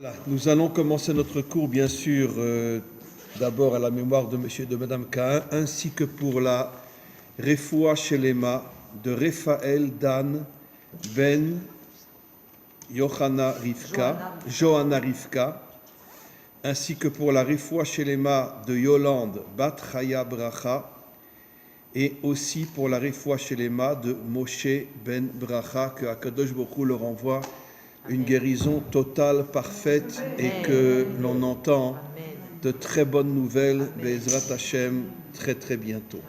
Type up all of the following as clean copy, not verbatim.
Voilà, nous allons commencer notre cours, bien sûr, d'abord à la mémoire de monsieur et de madame Cain, ainsi que pour la Refoua Shelema de Raphaël Dan Ben Johanna Rivka, ainsi que pour la Refoua Shelema de Yolande Bat Chaya Bracha, et aussi pour la Refoua Shelema de Moshe Ben Bracha, que Akadosh Baruch Hu leur envoie une guérison totale, parfaite, et que l'on entend de très bonnes nouvelles, Be'ezrat Hashem, très très bientôt.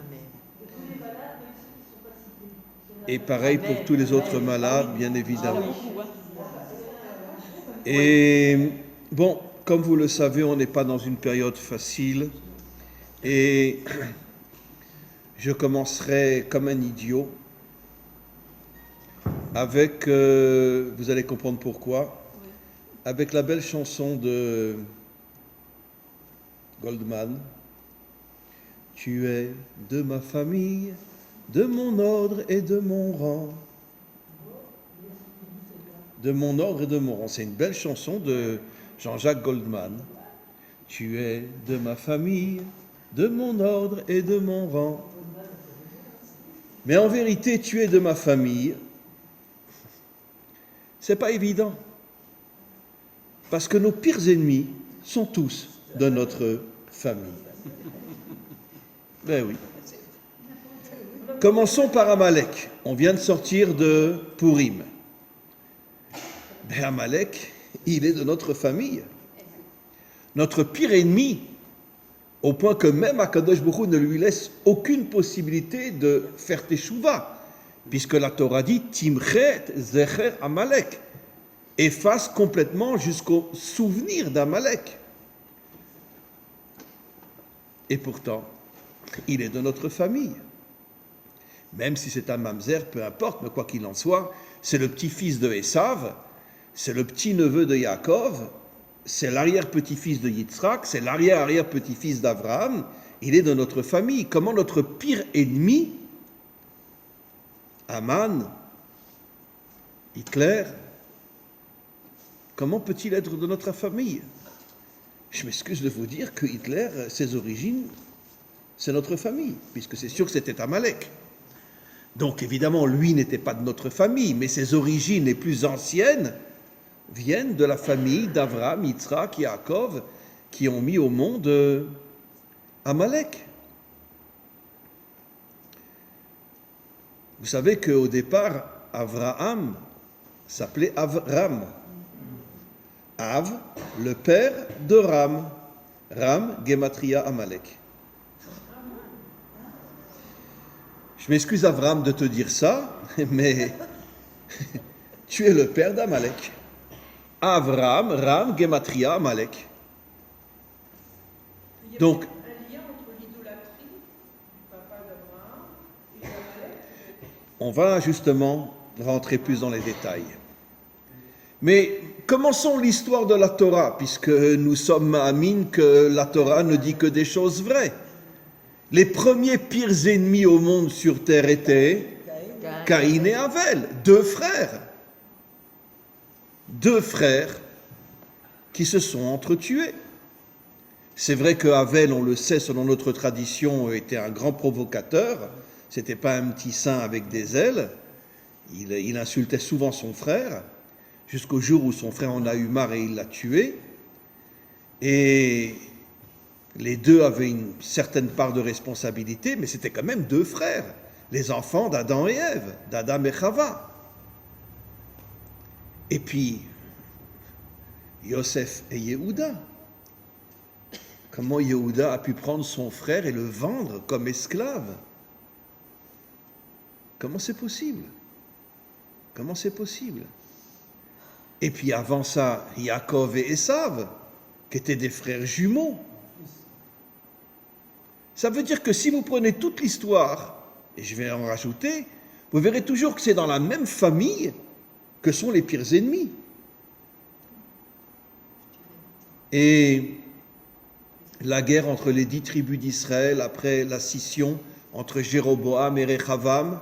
Et pareil pour tous les autres malades, bien évidemment. Et bon, comme vous le savez, on n'est pas dans une période facile, et je commencerai comme un idiot avec, vous allez comprendre pourquoi, avec la belle chanson de Goldman. Tu es de ma famille, de mon ordre et de mon rang. De mon ordre et de mon rang. C'est une belle chanson de Jean-Jacques Goldman. Tu es de ma famille, de mon ordre et de mon rang. Mais en vérité, tu es de ma famille. C'est pas évident. Parce que nos pires ennemis sont tous de notre famille. Ben oui. Commençons par Amalek. On vient de sortir de Purim. Ben Amalek, il est de notre famille. Notre pire ennemi, au point que même Akadosh Baruch Hu ne lui laisse aucune possibilité de faire teshuva, puisque la Torah dit Timchet Zecher Amalek, efface complètement jusqu'au souvenir d'Amalek. Et pourtant, il est de notre famille. Même si c'est un mamzer, peu importe, mais quoi qu'il en soit, c'est le petit-fils de Esav, c'est le petit-neveu de Yaakov, c'est l'arrière-petit-fils de Yitzhak, c'est l'arrière-petit-fils d'Abraham, il est de notre famille. Comment notre pire ennemi, Haman, Hitler, comment peut-il être de notre famille? Je m'excuse de vous dire que Hitler, ses origines, c'est notre famille, puisque c'est sûr que c'était Amalek. Donc évidemment, lui n'était pas de notre famille, mais ses origines les plus anciennes viennent de la famille d'Avraham, Yitzhak, Yaakov, qui ont mis au monde Amalek. Vous savez qu'au départ, Avraham s'appelait Avram. Av, le père de Ram. Ram, Gematria Amalek. Je m'excuse, Avram, de te dire ça, mais tu es le père d'Amalek. Avram, Ram, Gematria Amalek. Donc, un lien entre l'idolâtrie du papa d'Abraham et Amalek. On va justement rentrer plus dans les détails. Mais commençons l'histoire de la Torah, puisque nous sommes amines que la Torah ne dit que des choses vraies. Les premiers pires ennemis au monde sur terre étaient Caïn et Avel, deux frères. Deux frères qui se sont entretués. C'est vrai que Avel, on le sait, selon notre tradition, était un grand provocateur. C'était pas un petit saint avec des ailes. Il insultait souvent son frère, jusqu'au jour où son frère en a eu marre et il l'a tué. Et les deux avaient une certaine part de responsabilité, mais c'était quand même deux frères, les enfants d'Adam et Ève, d'Adam et Chava. Et puis, Yosef et Yehuda. Comment Yehuda a pu prendre son frère et le vendre comme esclave? Comment c'est possible? Comment c'est possible? Et puis avant ça, Yaakov et Esav, qui étaient des frères jumeaux. Ça veut dire que si vous prenez toute l'histoire, et je vais en rajouter, vous verrez toujours que c'est dans la même famille que sont les pires ennemis. Et la guerre entre les 10 tribus d'Israël, après la scission entre Jéroboam et Rechavam,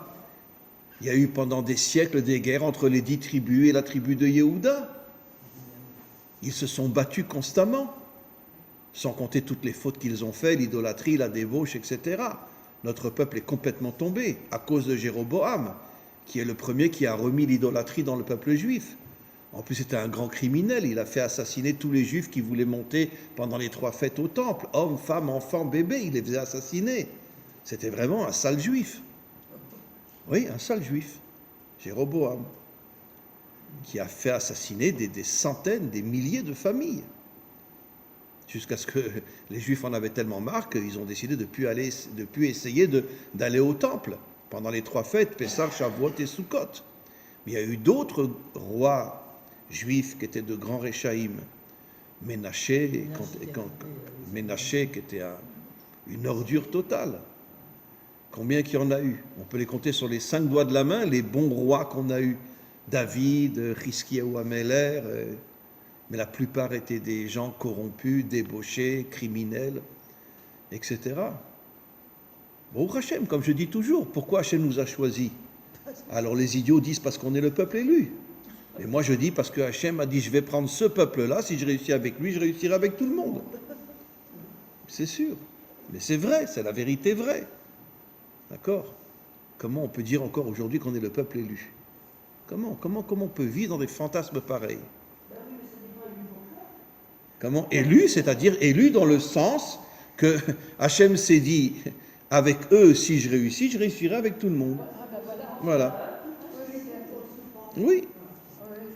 il y a eu pendant des siècles des guerres entre les 10 tribus et la tribu de Yehuda. Ils se sont battus constamment, sans compter toutes les fautes qu'ils ont faites, l'idolâtrie, la débauche, etc. Notre peuple est complètement tombé à cause de Jéroboam, qui est le premier qui a remis l'idolâtrie dans le peuple juif. En plus, c'était un grand criminel. Il a fait assassiner tous les juifs qui voulaient monter pendant les 3 fêtes au temple. Hommes, femmes, enfants, bébés, il les faisait assassiner. C'était vraiment un sale juif. Oui, un sale juif. Jéroboam, qui a fait assassiner des centaines, des milliers de familles. Jusqu'à ce que les juifs en avaient tellement marre qu'ils ont décidé de ne plus essayer d'aller au temple pendant les 3 fêtes, Pessah, Shavuot et Sukkot. Mais il y a eu d'autres rois juifs qui étaient de grands Réchaïm. Ménaché qui était une ordure totale. Combien qu'il y en a eu? On peut les compter sur les 5 doigts de la main, les bons rois qu'on a eus. David, Hiskiyahu Améler, mais la plupart étaient des gens corrompus, débauchés, criminels, etc. Baruch Hashem, comme je dis toujours, pourquoi Hashem nous a choisis? Alors les idiots disent parce qu'on est le peuple élu. Et moi je dis parce que Hashem a dit je vais prendre ce peuple-là, si je réussis avec lui, je réussirai avec tout le monde. C'est sûr. Mais c'est vrai, c'est la vérité vraie. D'accord? Comment on peut dire encore aujourd'hui qu'on est le peuple élu? Comment on peut vivre dans des fantasmes pareils? Comment? Élu, c'est-à-dire élu dans le sens que Hachem s'est dit, avec eux, si je réussis, je réussirai avec tout le monde. Voilà. Oui.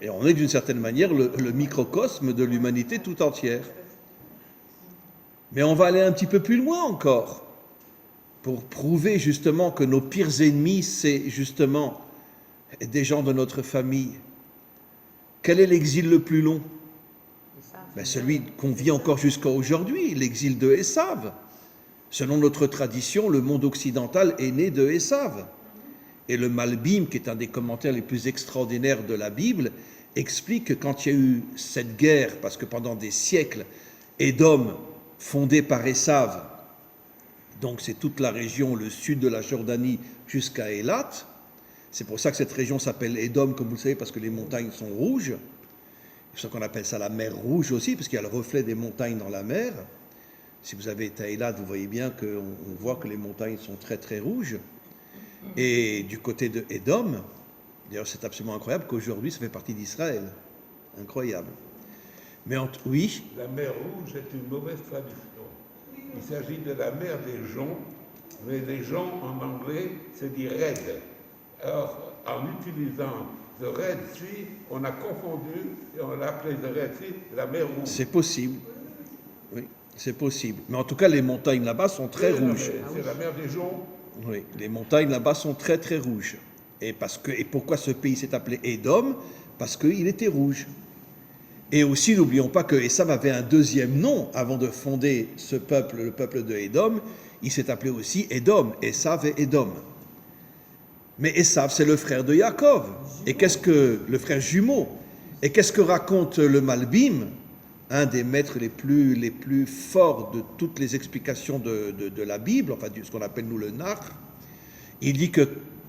Et on est d'une certaine manière le microcosme de l'humanité tout entière. Mais on va aller un petit peu plus loin encore, pour prouver justement que nos pires ennemis, c'est justement des gens de notre famille. Quel est l'exil le plus long? Ben celui qu'on vit encore jusqu'à aujourd'hui, l'exil de Esav. Selon notre tradition, le monde occidental est né de Esav. Et le Malbim, qui est un des commentaires les plus extraordinaires de la Bible, explique que quand il y a eu cette guerre, parce que pendant des siècles, Édom, fondé par Esav, donc c'est toute la région, le sud de la Jordanie jusqu'à Élat, c'est pour ça que cette région s'appelle Édom, comme vous le savez, parce que les montagnes sont rouges. C'est pour ça qu'on appelle ça la mer Rouge aussi, parce qu'il y a le reflet des montagnes dans la mer. Si vous avez été à Élat, vous voyez bien qu'on voit que les montagnes sont très très rouges. Et du côté de Édom, d'ailleurs c'est absolument incroyable qu'aujourd'hui ça fait partie d'Israël. Incroyable. Mais oui. La mer Rouge est une mauvaise traduction. Il s'agit de la mer des joncs, mais les joncs en anglais c'est dit Red. Alors en utilisant The Red Sea, on a confondu et on l'a appelé The Red Sea, la mer Rouge. C'est possible. Oui, c'est possible. Mais en tout cas, les montagnes là-bas sont très rouges. C'est la mer des joncs. Oui, les montagnes là-bas sont très très rouges. Et pourquoi ce pays s'est appelé Édom? Parce qu'il était rouge. Et aussi, n'oublions pas que Esav avait un deuxième nom avant de fonder ce peuple, le peuple de Édom. Il s'est appelé aussi Édom, Esav et Édom. Mais Esav, c'est le frère de Yaakov. Et qu'est-ce que le frère jumeau? Et qu'est-ce que raconte le Malbim, un des maîtres les plus forts de toutes les explications de la Bible, enfin ce qu'on appelle nous le Nar? Il dit que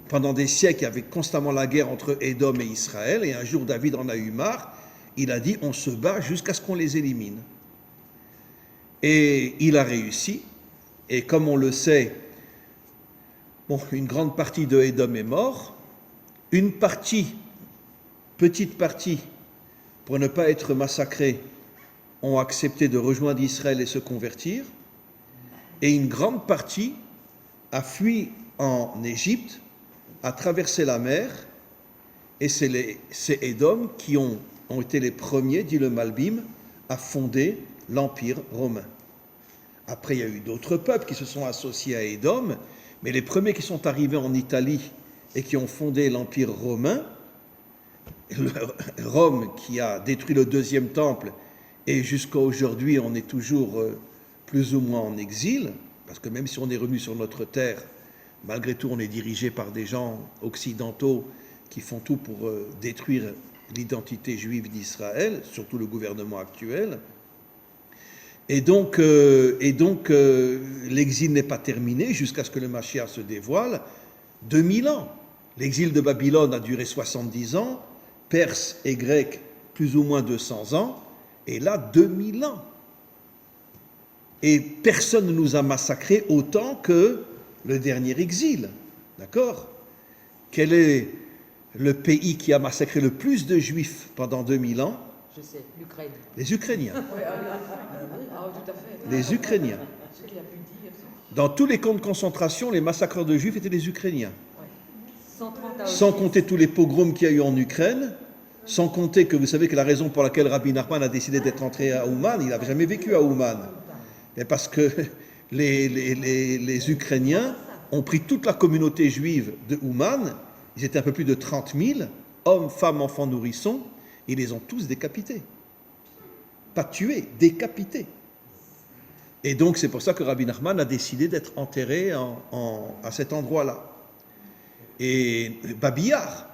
pendant des siècles, il y avait constamment la guerre entre Édom et Israël, et un jour David en a eu marre. Il a dit on se bat jusqu'à ce qu'on les élimine. Et il a réussi. Et comme on le sait, une grande partie de Édom est mort. Une partie, petite partie, pour ne pas être massacrés, ont accepté de rejoindre Israël et se convertir. Et une grande partie a fui en Égypte, a traversé la mer, et c'est Édom qui ont été les premiers, dit le Malbim, à fonder l'Empire romain. Après, il y a eu d'autres peuples qui se sont associés à Édom, mais les premiers qui sont arrivés en Italie et qui ont fondé l'Empire romain, Rome qui a détruit le deuxième temple, et jusqu'à aujourd'hui on est toujours plus ou moins en exil, parce que même si on est revenu sur notre terre, malgré tout on est dirigé par des gens occidentaux qui font tout pour détruire l'identité juive d'Israël, surtout le gouvernement actuel. Et donc l'exil n'est pas terminé jusqu'à ce que le Mashiach se dévoile. 2000 ans. L'exil de Babylone a duré 70 ans, Perse et Grec plus ou moins 200 ans, Et là, 2000 ans. Et personne ne nous a massacrés autant que le dernier exil. D'accord? Quel est le pays qui a massacré le plus de juifs pendant 2000 ans? Je sais, l'Ukraine. Les Ukrainiens. Ah, tout à fait. Les Ukrainiens. Ce qu'il a pu dire. Dans tous les camps de concentration, les massacreurs de juifs étaient les Ukrainiens. Ouais. 130 à Sans Auschwitz. compter tous les pogroms qu'il y a eu en Ukraine, sans compter que vous savez que la raison pour laquelle Rabbi Nachman a décidé d'être entré à Ouman, il n'avait jamais vécu à Ouman. Et parce que les Ukrainiens ont pris toute la communauté juive de Ouman, ils étaient un peu plus de 30 000, hommes, femmes, enfants, nourrissons, ils les ont tous décapités. Pas tués, décapités. Et donc c'est pour ça que Rabbi Nachman a décidé d'être enterré à cet endroit-là. Et Babillard,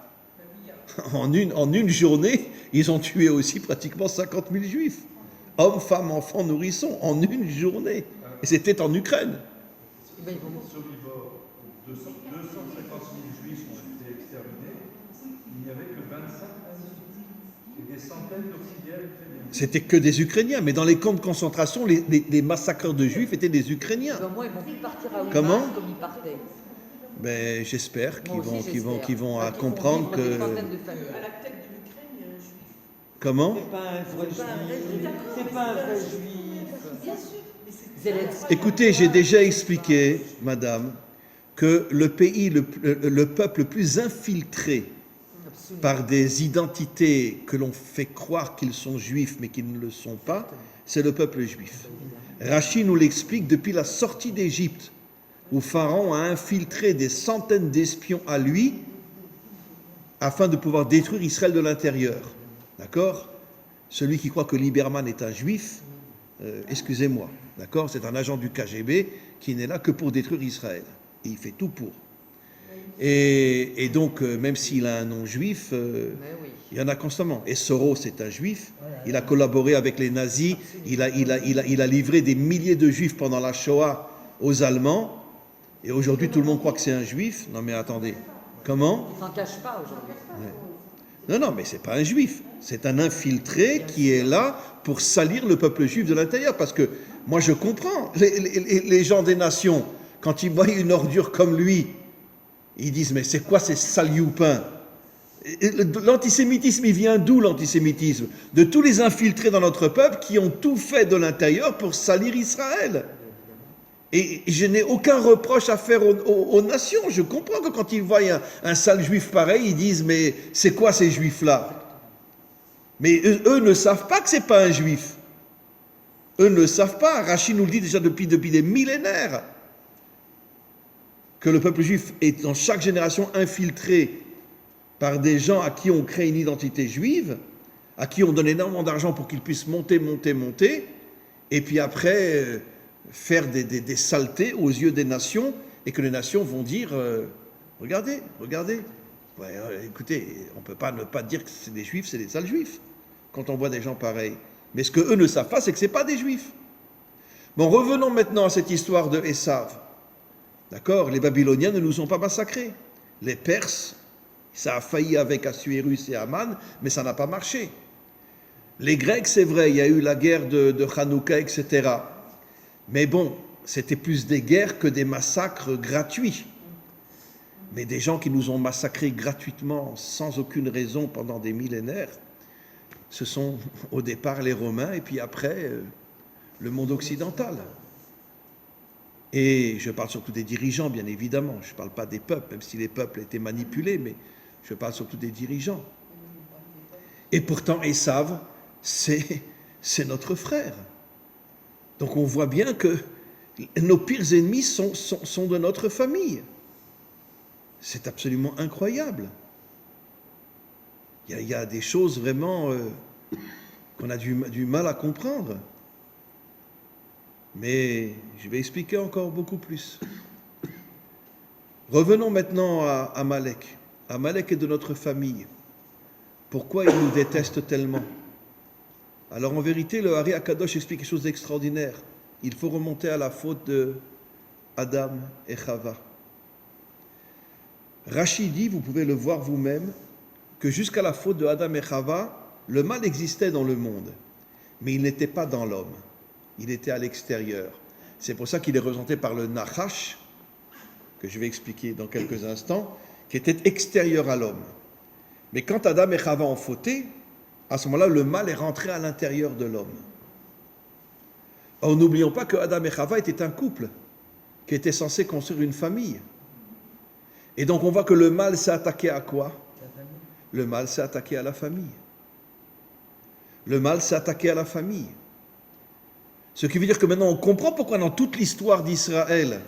en une journée, ils ont tué aussi pratiquement 50 000 juifs. Hommes, femmes, enfants, nourrissons, en une journée. Et c'était en Ukraine. Eh ben, ils vont- Sobibor, 250 000 juifs ont été exterminés, il n'y avait que 25 et des centaines d'auxiliaires ukrainiens. C'était que des Ukrainiens, mais dans les camps de concentration, les massacreurs de juifs étaient des Ukrainiens. ben, moi, ils vont plus partir à Ouman Comment comme ils partaient. Ben, j'espère qu'ils Moi aussi, vont, j'espère. qu'ils vont Qu'ils font comprendre vivre des que... centaines de familles. À la tête de l'Ukraine, il y a un juif. Comment? C'est pas un vrai juif. C'est pas un vrai juif. Bien sûr. Mais c'est Zelensky. Écoutez, j'ai déjà expliqué, madame, que le pays, le peuple le plus infiltré Absolument. par des identités que l'on fait croire qu'ils sont juifs mais qu'ils ne le sont pas, c'est le peuple juif. Rachid nous l'explique depuis la sortie d'Égypte, où Pharaon a infiltré des centaines d'espions à lui afin de pouvoir détruire Israël de l'intérieur. D'accord? Celui qui croit que Lieberman est un juif, excusez-moi, d'accord? C'est un agent du KGB qui n'est là que pour détruire Israël. Et il fait tout pour. Et donc, même s'il a un nom juif, Mais oui. il y en a constamment. Et Soros est un juif, il a collaboré avec les nazis, il a livré des milliers de juifs pendant la Shoah aux Allemands, et aujourd'hui tout le monde croit que c'est un juif. Non mais attendez, comment? Ils s'en cachent pas aujourd'hui. Non, non, mais c'est pas un juif, c'est un infiltré qui est là pour salir le peuple juif de l'intérieur, parce que moi je comprends, les gens des nations, quand ils voient une ordure comme lui, ils disent mais c'est quoi ces sales youpins? L'antisémitisme, il vient d'où l'antisémitisme? De tous les infiltrés dans notre peuple qui ont tout fait de l'intérieur pour salir Israël. Et je n'ai aucun reproche à faire aux nations. Je comprends que quand ils voient un sale juif pareil, ils disent mais c'est quoi ces juifs-là? Mais eux ne savent pas que c'est pas un juif. Eux ne le savent pas. Rachid nous le dit déjà depuis des millénaires que le peuple juif est dans chaque génération infiltré par des gens à qui on crée une identité juive, à qui on donne énormément d'argent pour qu'ils puissent monter, et puis après faire des saletés aux yeux des nations, et que les nations vont dire regardez. Ouais, écoutez, on ne peut pas ne pas dire que c'est des juifs, c'est des sales juifs, quand on voit des gens pareils. Mais ce qu'eux ne savent pas, c'est que ce n'est pas des juifs. Bon, revenons maintenant à cette histoire de Esav. D'accord? Les Babyloniens ne nous ont pas massacrés. Les Perses, ça a failli avec Assuérus et Aman, mais ça n'a pas marché. Les Grecs, c'est vrai, il y a eu la guerre de Hanouka, etc. Mais bon, c'était plus des guerres que des massacres gratuits. Mais des gens qui nous ont massacrés gratuitement, sans aucune raison, pendant des millénaires, ce sont au départ les Romains, et puis après, le monde occidental. Et je parle surtout des dirigeants, bien évidemment. Je ne parle pas des peuples, même si les peuples étaient manipulés, mais je parle surtout des dirigeants. Et pourtant, Esav, c'est notre frère. Donc on voit bien que nos pires ennemis sont de notre famille. C'est absolument incroyable. Il y a des choses vraiment qu'on a du mal à comprendre. Mais je vais expliquer encore beaucoup plus. Revenons maintenant à Amalek. Amalek est de notre famille. Pourquoi il nous déteste tellement? Alors en vérité, le Hari Akadosh explique quelque chose d'extraordinaire. Il faut remonter à la faute de Adam et Chava. Rachid dit, vous pouvez le voir vous-même, que jusqu'à la faute de Adam et Chava, le mal existait dans le monde. mais il n'était pas dans l'homme, il était à l'extérieur. C'est pour ça qu'il est représenté par le Nachash, que je vais expliquer dans quelques instants, qui était extérieur à l'homme. Mais quand Adam et Chava ont fauté, à ce moment-là, le mal est rentré à l'intérieur de l'homme. Or, n'oublions pas que Adam et Chava étaient un couple qui était censé construire une famille. Et donc, on voit que le mal s'est attaqué à quoi? Le mal s'est attaqué à la famille. Le mal s'est attaqué à la famille. Ce qui veut dire que maintenant, on comprend pourquoi dans toute l'histoire d'Israël,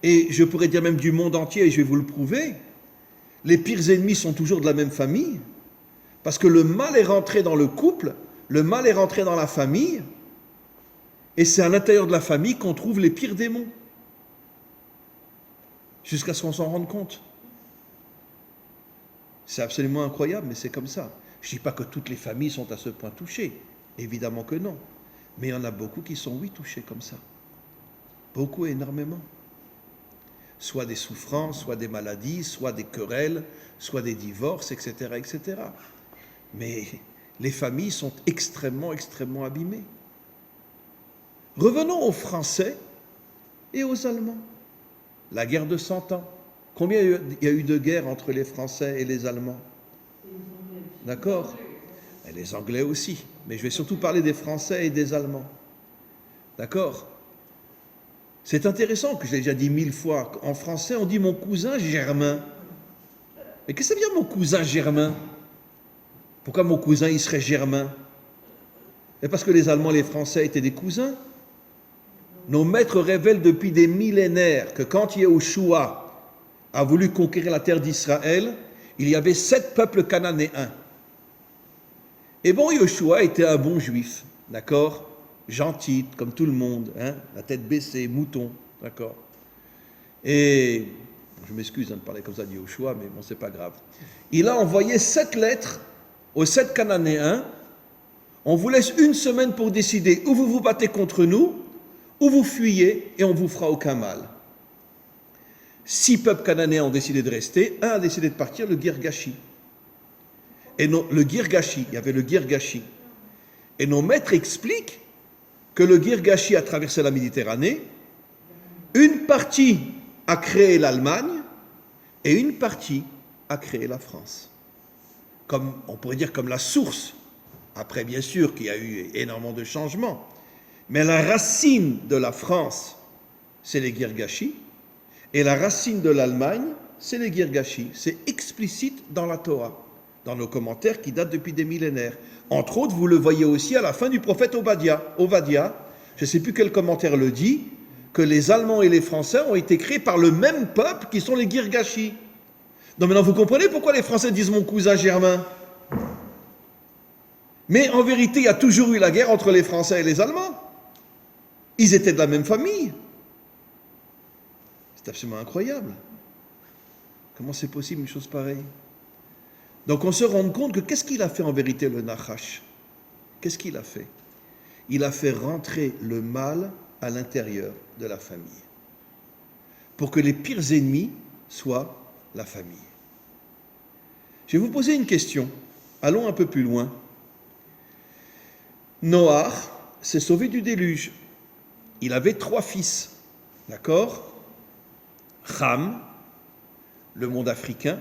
et je pourrais dire même du monde entier, et je vais vous le prouver, les pires ennemis sont toujours de la même famille, parce que le mal est rentré dans le couple, le mal est rentré dans la famille, et c'est à l'intérieur de la famille qu'on trouve les pires démons, jusqu'à ce qu'on s'en rende compte. C'est absolument incroyable, mais c'est comme ça. Je ne dis pas que toutes les familles sont à ce point touchées, évidemment que non, mais il y en a beaucoup qui sont, oui, touchées comme ça. Beaucoup, énormément. Soit des souffrances, soit des maladies, soit des querelles, soit des divorces, etc., etc. Mais les familles sont extrêmement, extrêmement abîmées. Revenons aux Français et aux Allemands. La guerre de 100 ans. Combien il y a eu de guerres entre les Français et les Allemands? D'accord? Et les Anglais aussi. Mais je vais surtout parler des Français et des Allemands. D'accord? C'est intéressant, que je l'ai déjà dit 1000 fois. En français, on dit mon cousin Germain. Mais qu'est-ce que ça veut dire mon cousin Germain? Pourquoi mon cousin, il serait Germain? Et parce que les Allemands et les Français étaient des cousins. Nos maîtres révèlent depuis des millénaires que quand Yehoshua a voulu conquérir la terre d'Israël, il y avait 7 peuples cananéens. Et bon, Yehoshua était un bon juif, d'accord? Gentil, comme tout le monde, hein? La tête baissée, mouton, d'accord? Et, je m'excuse de parler comme ça de Yehoshua, mais bon, c'est pas grave. Il a envoyé 7 lettres aux 7 Cananéens. On vous laisse 1 semaine pour décider où vous vous battez contre nous, où vous fuyez, et on vous fera aucun mal. 6 peuples cananéens ont décidé de rester, un a décidé de partir, le Girgashi. Et non, le Girgashi, il y avait le Girgashi. Et nos maîtres expliquent que le Girgashi a traversé la Méditerranée, une partie a créé l'Allemagne et une partie a créé la France. Comme, on pourrait dire comme la source. Après, bien sûr, qu'il y a eu énormément de changements. Mais la racine de la France, c'est les Girgashi. Et la racine de l'Allemagne, c'est les Girgashi. C'est explicite dans la Torah, dans nos commentaires qui datent depuis des millénaires. Entre autres, vous le voyez aussi à la fin du prophète Ovadia, je ne sais plus quel commentaire le dit, que les Allemands et les Français ont été créés par le même peuple qui sont les Girgashi. Donc maintenant, vous comprenez pourquoi les Français disent mon cousin Germain? Mais en vérité, il y a toujours eu la guerre entre les Français et les Allemands. Ils étaient de la même famille. C'est absolument incroyable. Comment c'est possible une chose pareille? Donc on se rend compte que qu'est-ce qu'il a fait en vérité le Nachash? Qu'est-ce qu'il a fait? Il a fait rentrer le mal à l'intérieur de la famille. Pour que les pires ennemis soient la famille. Je vais vous poser une question. Allons un peu plus loin. Noach s'est sauvé du déluge. Il avait 3 fils. D'accord? Ham, le monde africain.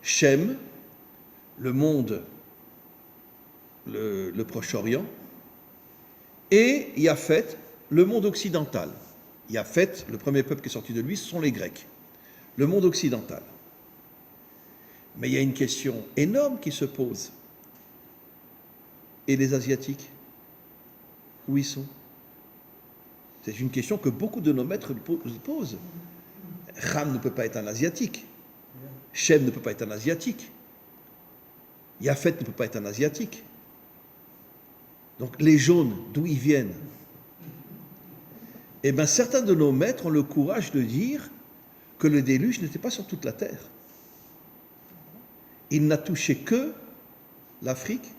Shem, le monde, le Proche-Orient. Et Yafet, le monde occidental. Yafet, le premier peuple qui est sorti de lui, ce sont les Grecs. Le monde occidental. Mais il y a une question énorme qui se pose. Et les Asiatiques? Où ils sont? C'est une question que beaucoup de nos maîtres posent. Ham ne peut pas être un Asiatique. Shem ne peut pas être un Asiatique. Yafet ne peut pas être un Asiatique. Donc les jaunes, d'où ils viennent? Eh bien, certains de nos maîtres ont le courage de dire que le déluge n'était pas sur toute la terre. Il n'a touché que l'Afrique,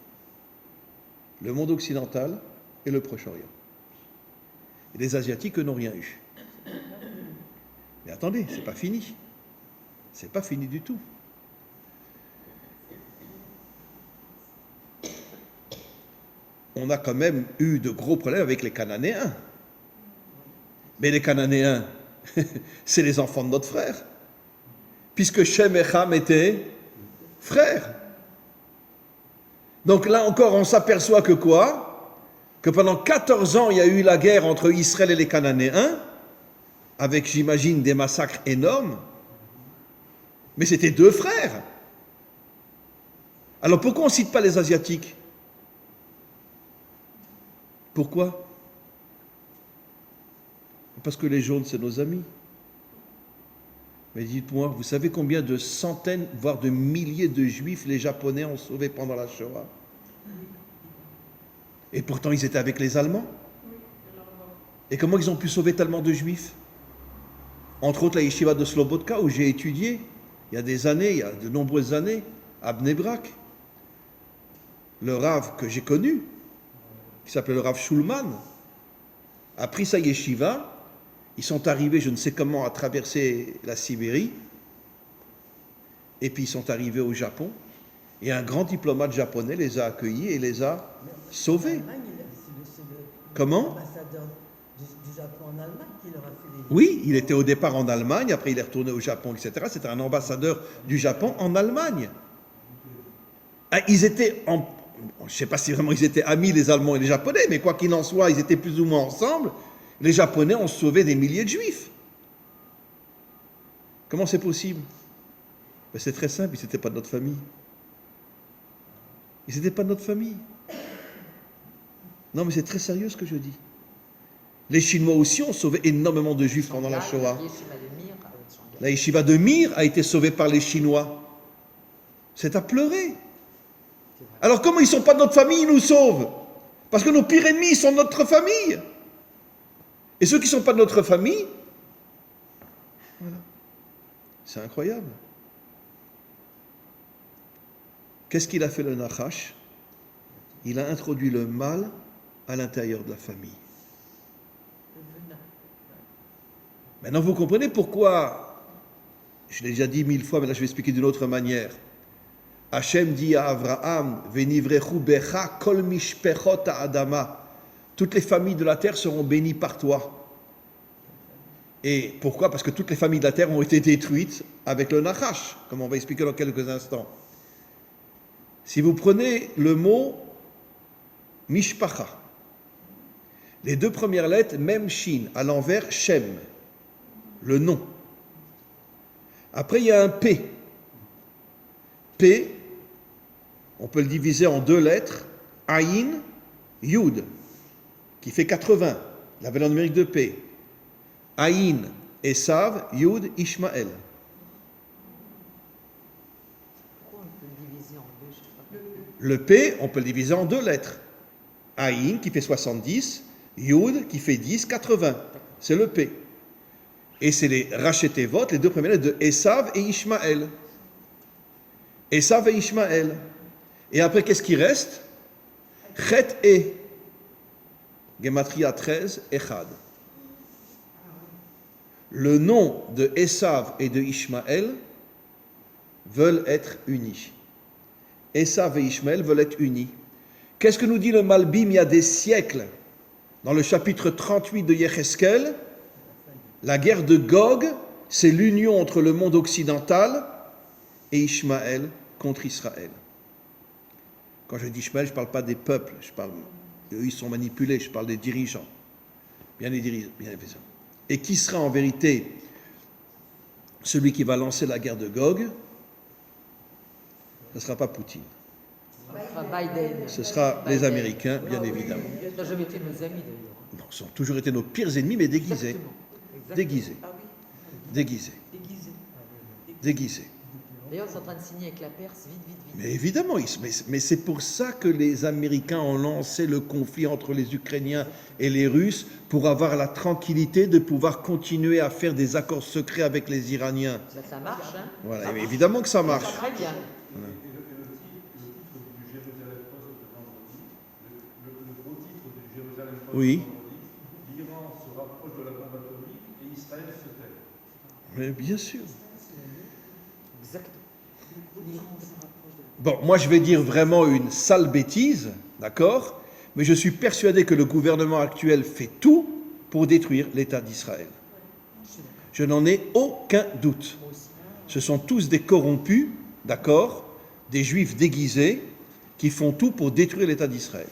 le monde occidental et le Proche-Orient. Et les Asiatiques n'ont rien eu. Mais attendez, c'est pas fini. C'est pas fini du tout. on a quand même eu de gros problèmes avec les Cananéens. Mais les Cananéens, c'est les enfants de notre frère. Puisque Shem et Ham étaient frères. Donc là encore, on s'aperçoit que quoi? Que pendant 14 ans, il y a eu la guerre entre Israël et les Cananéens, avec, j'imagine, des massacres énormes. Mais c'était deux frères. Alors pourquoi on ne cite pas les Asiatiques? Pourquoi? Parce que les jaunes, c'est nos amis. Mais dites-moi, vous savez combien de centaines, voire de milliers de juifs les Japonais ont sauvés pendant la Shoah? Et pourtant, ils étaient avec les Allemands. Et comment ils ont pu sauver tellement de juifs? Entre autres, la yeshiva de Slobodka, où j'ai étudié, il y a des années, il y a de nombreuses années, à Bnei Brak. Le Rav que j'ai connu, qui s'appelait le Rav Schulman, a pris sa yeshiva. Ils sont arrivés, je ne sais comment, à traverser la Sibérie. Et puis ils sont arrivés au Japon. Et un grand diplomate japonais les a accueillis et les a sauvés. Comment? L'ambassadeur du Japon en Allemagne qui leur a fait les... Oui, il était au départ en Allemagne, après il est retourné au Japon, etc. C'était un ambassadeur du Japon en Allemagne. Ah, ils étaient je ne sais pas si vraiment ils étaient amis, les Allemands et les Japonais, mais quoi qu'il en soit, ils étaient plus ou moins ensemble. Les Japonais ont sauvé des milliers de Juifs. Comment c'est possible? Ben, c'est très simple, ils n'étaient pas de notre famille. Ils n'étaient pas de notre famille. Non, mais c'est très sérieux ce que je dis. Les Chinois aussi ont sauvé énormément de Juifs pendant la Shoah. La yeshiva de Mir a été sauvée par les Chinois. C'est à pleurer. Alors comment ils ne sont pas de notre famille, ils nous sauvent? Parce que nos pires ennemis sont de notre famille. Et ceux qui ne sont pas de notre famille, voilà. C'est incroyable. Qu'est-ce qu'il a fait le Nachash? Il a introduit le mal à l'intérieur de la famille. Maintenant, vous comprenez pourquoi, je l'ai déjà dit 1000 fois, mais là je vais expliquer d'une autre manière. Hachem dit à Abraham, Venivrechu becha kol mishpechot ha'adama. Toutes les familles de la terre seront bénies par toi. Et pourquoi? Parce que toutes les familles de la terre ont été détruites avec le Nachash, comme on va expliquer dans quelques instants. Si vous prenez le mot Mishpacha, les deux premières lettres, Mem Shin, à l'envers, Shem, le nom. Après, il y a un P. P, on peut le diviser en deux lettres, Aïn, Yud, qui fait 80, la valeur numérique de P. Aïn, Esav, Yud, Ishmaël. Pourquoi on peut le diviser en deux, je sais pas. Le P, on peut le diviser en deux lettres. Aïn, qui fait 70, Yud, qui fait 10, 80. C'est le P. Et c'est les Rachetevot, les deux premières lettres de Esav et Ishmaël. Esav et Ishmaël. Et après, qu'est-ce qui reste? Chet et. Gematria 13, Echad. Le nom de Esav et de Ishmaël veulent être unis. Esav et Ishmaël veulent être unis. Qu'est-ce que nous dit le Malbim il y a des siècles? Dans le chapitre 38 de Yecheskel, la guerre de Gog, c'est l'union entre le monde occidental et Ishmaël contre Israël. Quand je dis Ishmaël, je ne parle pas des peuples, eux ils sont manipulés, je parle des dirigeants. Bien les dirigeants, bien les dirigeants. Et qui sera en vérité celui qui va lancer la guerre de Gog? Ce ne sera pas Poutine. Ce sera Biden. Ce sera les Américains, bien évidemment. Ça n'a jamais été nos amis d'ailleurs. Non, ils ont toujours été nos pires ennemis, mais déguisés. Exactement. Exactement. Déguisés. Ah oui, Déguisés. déguisé. Déguisés. D'ailleurs, ils sont en train de signer avec la Perse, vite, vite, vite. Mais évidemment, mais c'est pour ça que les Américains ont lancé le conflit entre les Ukrainiens et les Russes, pour avoir la tranquillité de pouvoir continuer à faire des accords secrets avec les Iraniens. Là, ça marche, hein? Voilà, mais évidemment que ça Ça marche. très bien. Et le titre du Jérusalem Post de vendredi, le gros titre du Jérusalem Post Oui. de vendredi, l'Iran se rapproche de la bombe atomique et Israël se tait. Mais bien sûr. Exactement. Bon, moi je vais dire vraiment une sale bêtise, d'accord? mais je suis persuadé que le gouvernement actuel fait tout pour détruire l'État d'Israël. Je n'en ai aucun doute. Ce sont tous des corrompus, d'accord, des juifs déguisés qui font tout pour détruire l'État d'Israël.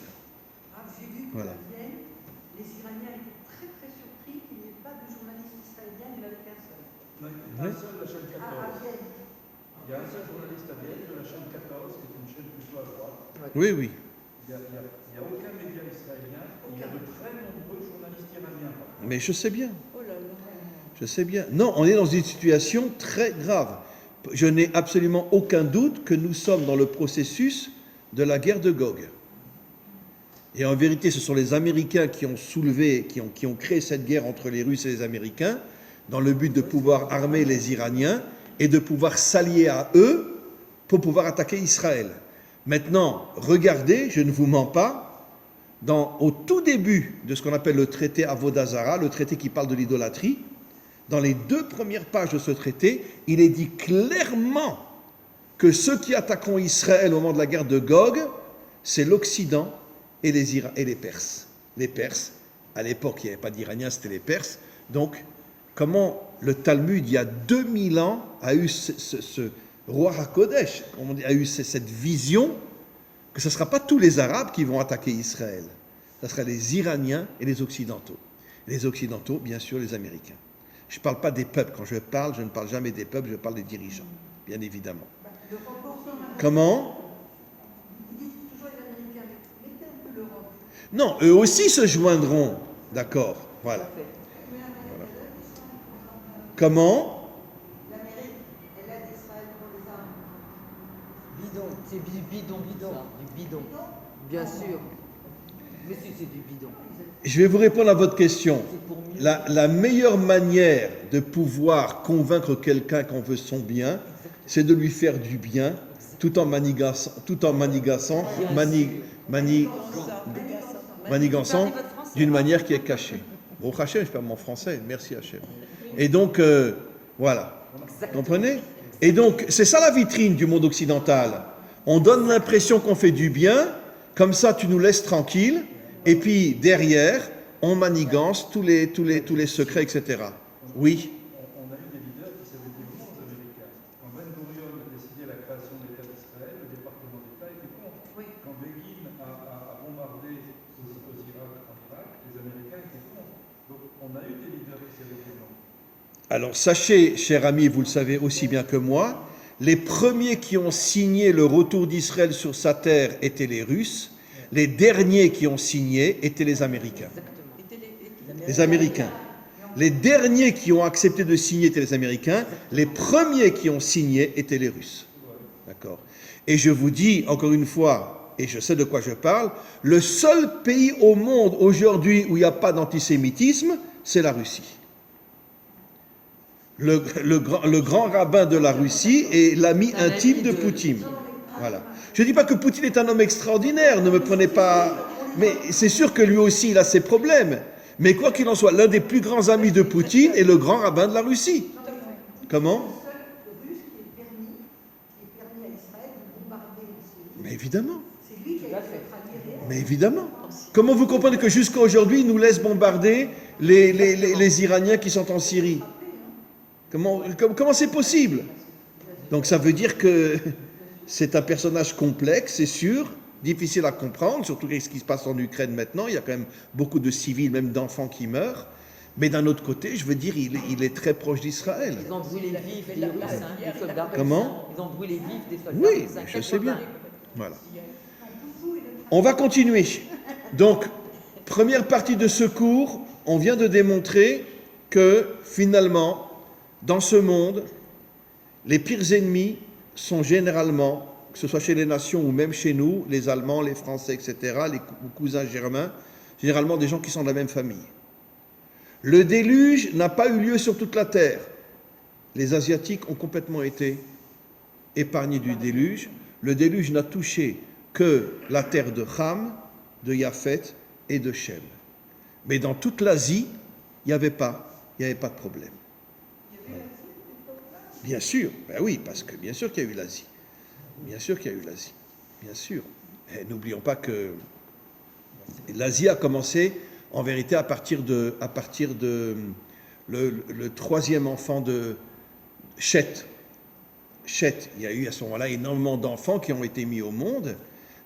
J'ai vu qu'à Voilà. Vienne, les Iraniens étaient très très surpris qu'il n'y ait pas de journaliste israélien, il n'y en avait qu'un seul. Non, il y a un seul, la chaîne 14. À Vienne. Il y a un seul journaliste à Vienne de la chaîne 14, qui est une chaîne plutôt à droite. Oui, oui. Il n'y a aucun média israélien. Il y a de très nombreux journalistes iraniens. Mais je sais bien. Oh là là. Je sais bien. Non, on est dans une situation très grave. Je n'ai absolument aucun doute que nous sommes dans le processus de la guerre de Gog. Et en vérité, ce sont les Américains qui ont soulevé, qui ont créé cette guerre entre les Russes et les Américains, dans le but de pouvoir armer les Iraniens et de pouvoir s'allier à eux pour pouvoir attaquer Israël. Maintenant, regardez, je ne vous mens pas, au tout début de ce qu'on appelle le traité Avodah Zarah, le traité qui parle de l'idolâtrie, dans les 2 premières pages de ce traité, il est dit clairement que ceux qui attaqueront Israël au moment de la guerre de Gog, c'est l'Occident et les Perses. Les Perses, à l'époque, il n'y avait pas d'Iraniens, c'était les Perses. Donc, comment le Talmud, il y a 2000 ans, a eu ce roi HaKodesh, a eu cette vision que ce ne sera pas tous les Arabes qui vont attaquer Israël. Ce sera les Iraniens et les Occidentaux. Les Occidentaux, bien sûr, les Américains. Je ne parle pas des peuples. Quand je parle, je ne parle jamais des peuples, je parle des dirigeants, bien évidemment. Comment ? Vous dites toujours les Américains, mais mettez un peu l'Europe. Non, eux aussi se joindront. D'accord, voilà. Comment ? L'Amérique, elle aide Israël pour les armes. Bidon, c'est du bidon, ça, du bidon. Bien sûr. Mais si c'est du bidon. Je vais vous répondre à votre question. C'est pour mieux. La meilleure manière de pouvoir convaincre quelqu'un qu'on veut son bien, c'est de lui faire du bien, tout en manigançant d'une manière qui est cachée. Bon, Hachem, je parle mon français, merci Hachem. Et donc, voilà. Comprenez ? Et donc, c'est ça la vitrine du monde occidental. On donne l'impression qu'on fait du bien, comme ça tu nous laisses tranquilles, et puis derrière, on manigance tous les secrets, etc. Oui. On a eu des leaders qui savaient dire non aux Américains. Quand Ben Gurion a décidé la création de l'État d'Israël, le département d'État était contre. Quand Begin a bombardé aux Irak, en Irak, les Américains étaient contre. Donc on a eu des leaders qui savaient dire non. Alors sachez, cher ami, vous le savez aussi bien que moi, les premiers qui ont signé le retour d'Israël sur sa terre étaient les Russes. Les derniers qui ont signé étaient les Américains. Les Américains. Les derniers qui ont accepté de signer étaient les Américains. Les premiers qui ont signé étaient les Russes. D'accord. Et je vous dis, encore une fois, et je sais de quoi je parle, le seul pays au monde aujourd'hui où il n'y a pas d'antisémitisme, c'est la Russie. Le grand rabbin de la Russie est l'ami intime de Poutine. Voilà. Je ne dis pas que Poutine est un homme extraordinaire, ne me prenez pas... Mais c'est sûr que lui aussi, il a ses problèmes. Mais quoi qu'il en soit, l'un des plus grands amis de Poutine est le grand rabbin de la Russie. Comment ? Le seul russe qui est permis à Israël de bombarder en Syrie. Mais évidemment. C'est lui qui a fait traduire. Mais évidemment. Comment vous comprenez que jusqu'à aujourd'hui, il nous laisse bombarder les Iraniens qui sont en Syrie ? Comment c'est possible ? Donc ça veut dire que c'est un personnage complexe, c'est sûr, difficile à comprendre, surtout ce qui se passe en Ukraine maintenant. Il y a quand même beaucoup de civils, même d'enfants qui meurent. Mais d'un autre côté, je veux dire, il est très proche d'Israël. Ils ont brûlé vifs des Russes, des soldats russes. Comment ? Ils ont brûlé vifs des soldats Oui, russes. je sais bien. Voilà. On va continuer. Donc, première partie de ce cours, on vient de démontrer que finalement, dans ce monde, les pires ennemis sont généralement, que ce soit chez les nations ou même chez nous, les Allemands, les Français, etc., les cousins germains, généralement des gens qui sont de la même famille. Le déluge n'a pas eu lieu sur toute la terre. Les Asiatiques ont complètement été épargnés du déluge. Le déluge n'a touché que la terre de Ham, de Japhet et de Shem. Mais dans toute l'Asie, il n'y avait pas de problème. Bien sûr, ben oui, parce que bien sûr qu'il y a eu l'Asie. Bien sûr qu'il y a eu l'Asie. Bien sûr. Et n'oublions pas que L'Asie a commencé, en vérité, à partir de le troisième enfant de Chet. Chet, il y a eu à ce moment-là énormément d'enfants qui ont été mis au monde.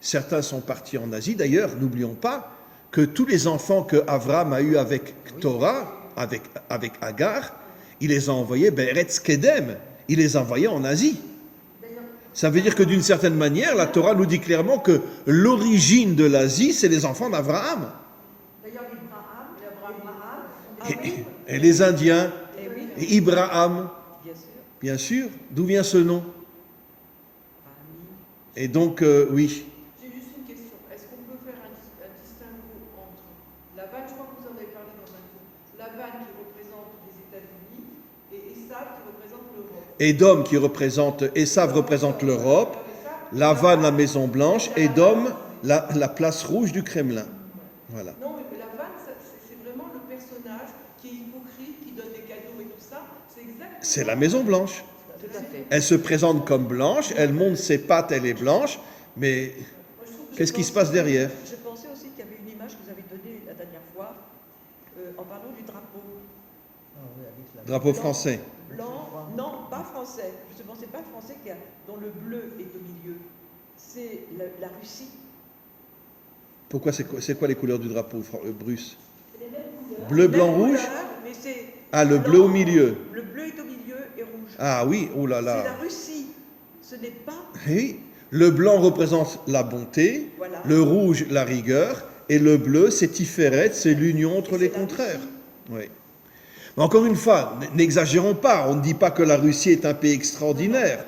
Certains sont partis en Asie. D'ailleurs, n'oublions pas que tous les enfants que Avram a eus avec Torah, avec Agar, il les a envoyés Be'eretz Kedem, il les a envoyés en Asie. Ça veut dire que d'une certaine manière, la Torah nous dit clairement que l'origine de l'Asie, c'est les enfants d'Abraham. D'ailleurs, Abraham, Et les Indiens, Eh oui, et Ibrahim, bien sûr. bien sûr. D'où vient ce nom? Et donc, oui. J'ai juste une question. Est-ce qu'on peut faire un distinguo entre la vanne, je crois que vous en avez parlé dans un cours, la vanne qui représente les États-Unis et Esav qui représente l'Europe. Édom qui représente, Esav représente l'Europe, Lavan la Maison Blanche, Édom la place rouge du Kremlin. Voilà. Non, mais la vanne, c'est vraiment le personnage qui est hypocrite, qui donne des cadeaux et tout ça. C'est exactement. C'est la Maison Blanche. Tout à fait. Elle se présente comme blanche, elle monte ses pattes, elle est blanche, mais qu'est-ce qui se passe derrière? Je pensais aussi qu'il y avait une image que vous avez donnée la dernière fois en parlant du drapeau. Ah oui, avec la... Drapeau français. Blanc, non, pas français. Justement, c'est pas le français dont le bleu est au milieu. C'est la Russie. Pourquoi c'est quoi les couleurs du drapeau, Bruce? c'est les mêmes couleurs. Bleu, blanc, Même rouge? couleur, mais c'est Ah, le blanc, bleu au milieu. Le bleu est au milieu et rouge. Ah oui, oh là C'est la là. Russie. Ce n'est pas. Oui. Le blanc représente la bonté, Voilà. le rouge la rigueur, et le bleu c'est Tiferet, c'est l'union entre les C'est la contraires. Russie. Oui. Mais encore une fois, n'exagérons pas, on ne dit pas que la Russie est un pays extraordinaire.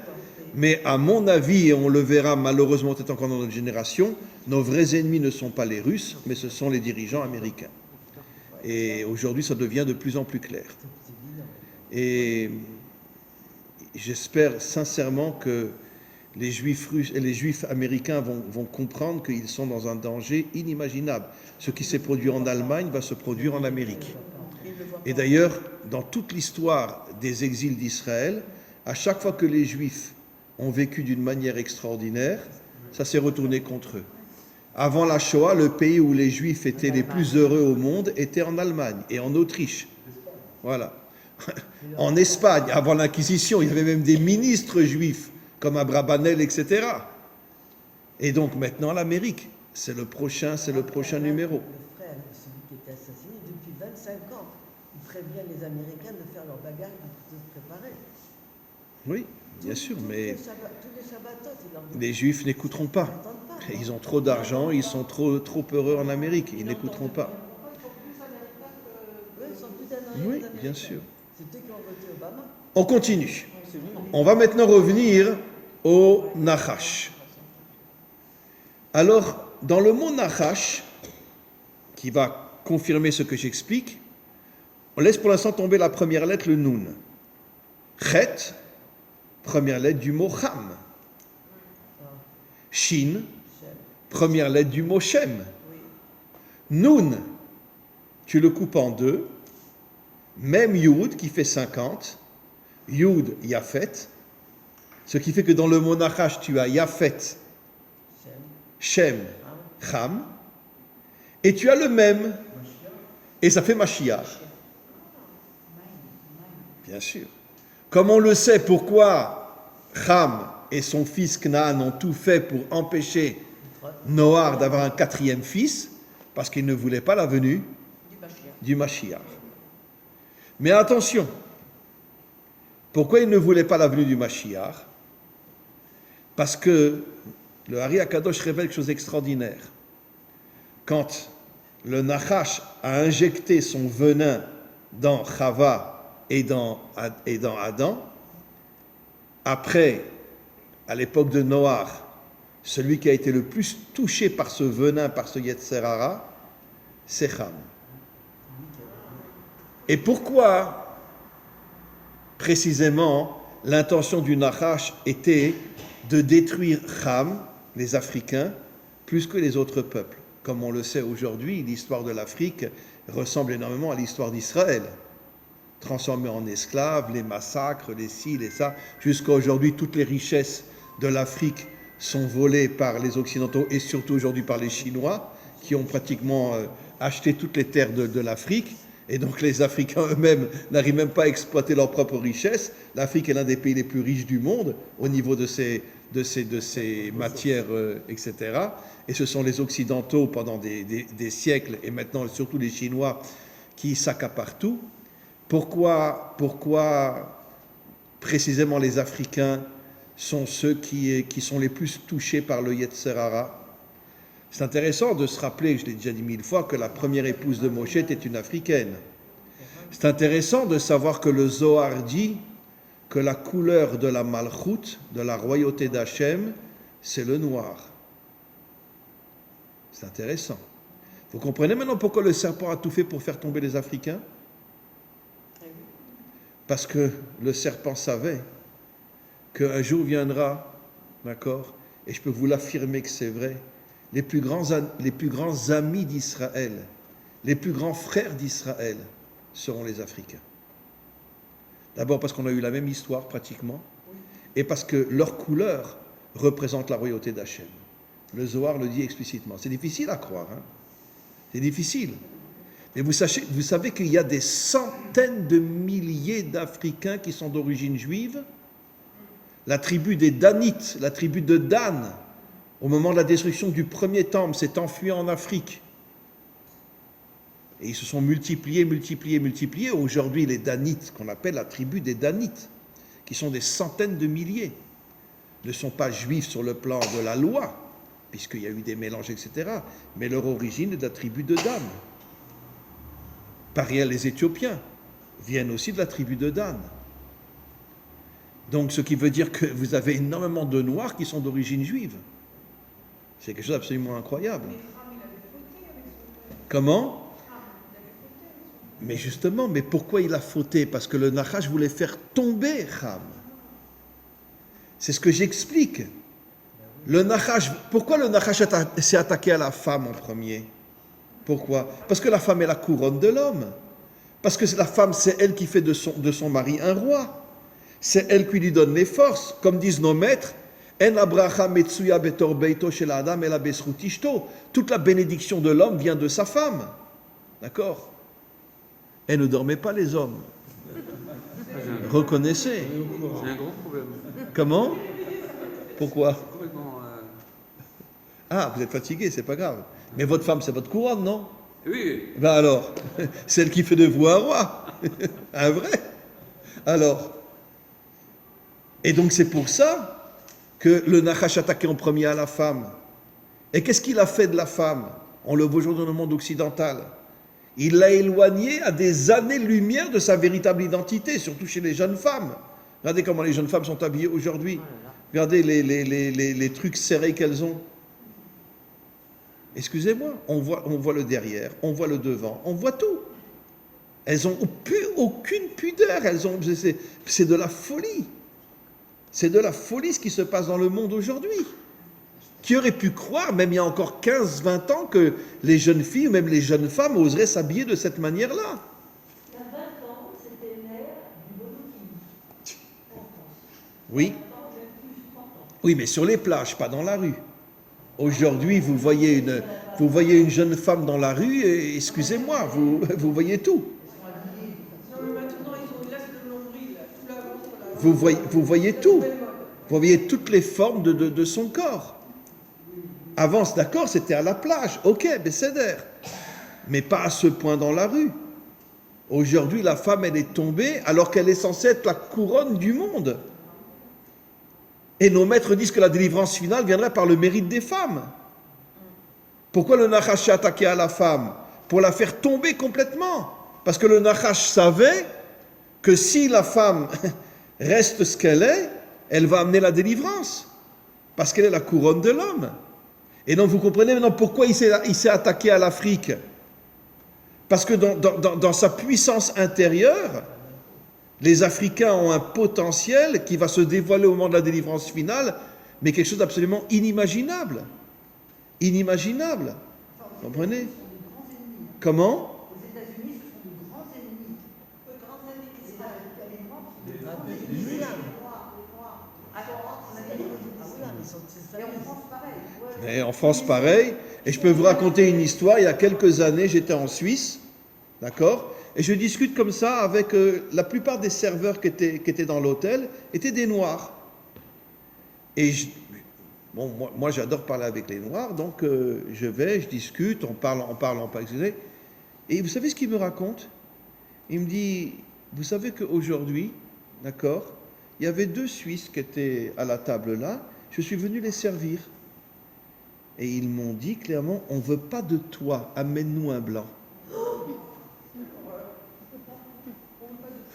Mais à mon avis, et on le verra malheureusement peut-être encore dans notre génération, nos vrais ennemis ne sont pas les Russes, mais ce sont les dirigeants américains. Et aujourd'hui, ça devient de plus en plus clair. Et j'espère sincèrement que les Juifs russes et les Juifs américains vont comprendre qu'ils sont dans un danger inimaginable. Ce qui s'est produit en Allemagne va se produire en Amérique. Et d'ailleurs, dans toute l'histoire des exils d'Israël, à chaque fois que les Juifs ont vécu d'une manière extraordinaire, ça s'est retourné contre eux. Avant la Shoah, le pays où les Juifs étaient les plus heureux au monde était en Allemagne et en Autriche. Voilà. En Espagne, avant l'Inquisition, il y avait même des ministres juifs, comme Abrabanel, etc. Et donc maintenant, l'Amérique, c'est le prochain numéro. Le frère, celui qui était assassiné depuis 25 ans, il prévient les Américains de faire leur bagarre et de se préparer. Oui, bien sûr, mais Tous les Shabbatot, il leur dit. les Juifs n'écouteront pas. Ils ont trop d'argent, ils sont trop heureux en Amérique, ils n'écouteront pas. Oui, ils sont plus d'un Oui, bien sûr. C'est eux qui ont voté Obama. On continue. On va maintenant revenir au Nachash. Alors, dans le mot Nachash, qui va confirmer ce que j'explique, on laisse pour l'instant tomber la première lettre, le Nun. Chet, première lettre du mot Cham. Shin, première lettre du mot Shem. Nun, tu le coupes en deux. Même Yud qui fait 50. Yud, Yafet. Ce qui fait que dans le mot Nachash, tu as Yafet, Shem, Cham. Et tu as le même. Et ça fait Mashiach. Bien sûr. Comme on le sait, pourquoi Cham et son fils Canaan ont tout fait pour empêcher Noach d'avoir un quatrième fils, parce qu'ils ne voulaient pas la venue du Mashiach. Mais attention, pourquoi ils ne voulaient pas la venue du Mashiach? Parce que le Hari Akadosh révèle quelque chose d'extraordinaire. Quand le Nachash a injecté son venin dans Chava et dans Adam, après, à l'époque de Noach, celui qui a été le plus touché par ce venin, par ce Yetzer Hara, c'est Cham. Et pourquoi, précisément, l'intention du Nachash était de détruire Cham, les Africains, plus que les autres peuples? Comme on le sait aujourd'hui, l'histoire de l'Afrique ressemble énormément à l'histoire d'Israël. Transformés en esclaves, les massacres, les ci, les ça. Jusqu'à aujourd'hui, toutes les richesses de l'Afrique sont volées par les Occidentaux et surtout aujourd'hui par les Chinois qui ont pratiquement acheté toutes les terres de l'Afrique. Et donc les Africains eux-mêmes n'arrivent même pas à exploiter leurs propres richesses. L'Afrique est l'un des pays les plus riches du monde au niveau de ces matières, etc. Et ce sont les Occidentaux pendant des siècles, et maintenant surtout les Chinois, qui s'accaparent tout. Pourquoi précisément les Africains sont ceux qui sont les plus touchés par le Yetzer Hara? C'est intéressant de se rappeler, je l'ai déjà dit 1000 fois, que la première épouse de Moshe était une Africaine. C'est intéressant de savoir que le Zohar dit que la couleur de la Malchut, de la royauté d'Hachem, c'est le noir. C'est intéressant. Vous comprenez maintenant pourquoi le serpent a tout fait pour faire tomber les Africains? Parce que le serpent savait qu'un jour viendra, d'accord, et je peux vous l'affirmer que c'est vrai, les plus grands amis d'Israël, les plus grands frères d'Israël seront les Africains. D'abord parce qu'on a eu la même histoire pratiquement, et parce que leur couleur représente la royauté d'Hachem. Le Zohar le dit explicitement. C'est difficile à croire, hein? C'est difficile. Mais vous savez qu'il y a des centaines de milliers d'Africains qui sont d'origine juive. La tribu des Danites, la tribu de Dan, au moment de la destruction du premier temple, s'est enfuie en Afrique. Et ils se sont multipliés. Aujourd'hui, les Danites, qu'on appelle la tribu des Danites, qui sont des centaines de milliers, ne sont pas juifs sur le plan de la loi, puisqu'il y a eu des mélanges, etc. Mais leur origine est de la tribu de Dan. Pareil, les Éthiopiens viennent aussi de la tribu de Dan. Donc, ce qui veut dire que vous avez énormément de Noirs qui sont d'origine juive. C'est quelque chose d'absolument incroyable. Comment? Mais justement, mais pourquoi il a fauté? Parce que le Nachash voulait faire tomber Ham. C'est ce que j'explique. Le Nachash, pourquoi le Nachash s'est attaqué à la femme en premier? Pourquoi? Parce que la femme est la couronne de l'homme. Parce que la femme, c'est elle qui fait de son mari un roi. C'est elle qui lui donne les forces. Comme disent nos maîtres, toute la bénédiction de l'homme vient de sa femme. D'accord? Elle ne dormait pas, les hommes. Reconnaissez. C'est un gros problème. Comment? Pourquoi? Ah, vous êtes fatigué, c'est pas grave. Mais votre femme, c'est votre couronne, non? Oui. Ben alors, c'est elle qui fait de vous un roi. Un vrai. Alors. Et donc c'est pour ça que le Nachash attaquait en premier à la femme. Et qu'est-ce qu'il a fait de la femme? On le voit aujourd'hui dans le monde occidental. Il l'a éloignée à des années-lumière de sa véritable identité, surtout chez les jeunes femmes. Regardez comment les jeunes femmes sont habillées aujourd'hui. Regardez les trucs serrés qu'elles ont. Excusez-moi, on voit le derrière, on voit le devant, on voit tout. Elles n'ont plus aucune pudeur, c'est de la folie. C'est de la folie ce qui se passe dans le monde aujourd'hui. Qui aurait pu croire, même il y a encore 15-20 ans, que les jeunes filles ou même les jeunes femmes oseraient s'habiller de cette manière-là? Il y a 20 ans, c'était l'ère du monokini en France. Oui. Oui, mais sur les plages, pas dans la rue. Aujourd'hui, vous voyez une jeune femme dans la rue, et excusez-moi, vous voyez tout. Non, mais maintenant, ils ont une laisse de nombril, tout l'avant sur la... Vous voyez tout. Vous voyez toutes les formes de son corps. Avant, d'accord, c'était à la plage. Ok, Besséder. Mais pas à ce point dans la rue. Aujourd'hui, la femme, elle est tombée alors qu'elle est censée être la couronne du monde. Et nos maîtres disent que la délivrance finale viendrait par le mérite des femmes. Pourquoi le Nachash s'est attaqué à la femme? Pour la faire tomber complètement. Parce que le Nachash savait que si la femme reste ce qu'elle est, elle va amener la délivrance. Parce qu'elle est la couronne de l'homme. Et donc vous comprenez maintenant pourquoi il s'est attaqué à l'Afrique. Parce que dans sa puissance intérieure, les Africains ont un potentiel qui va se dévoiler au moment de la délivrance finale, mais quelque chose d'absolument inimaginable. Inimaginable. Vous comprenez? Comment? Aux États-Unis, ce sont de grands ennemis. De grands ennemis. C'est ça, les noirs. Ah, Et en France, pareil. Et en France, pareil. Et je peux vous raconter une histoire. Il y a quelques années, j'étais en Suisse, d'accord? Et je discute comme ça avec la plupart des serveurs qui étaient dans l'hôtel, étaient des Noirs. Et bon, moi j'adore parler avec les Noirs, donc je discute, on parle, excusez. Et vous savez ce qu'il me raconte? Il me dit, vous savez qu'aujourd'hui, d'accord, il y avait 2 Suisses qui étaient à la table là, je suis venu les servir. Et ils m'ont dit clairement, on ne veut pas de toi, amène-nous un blanc.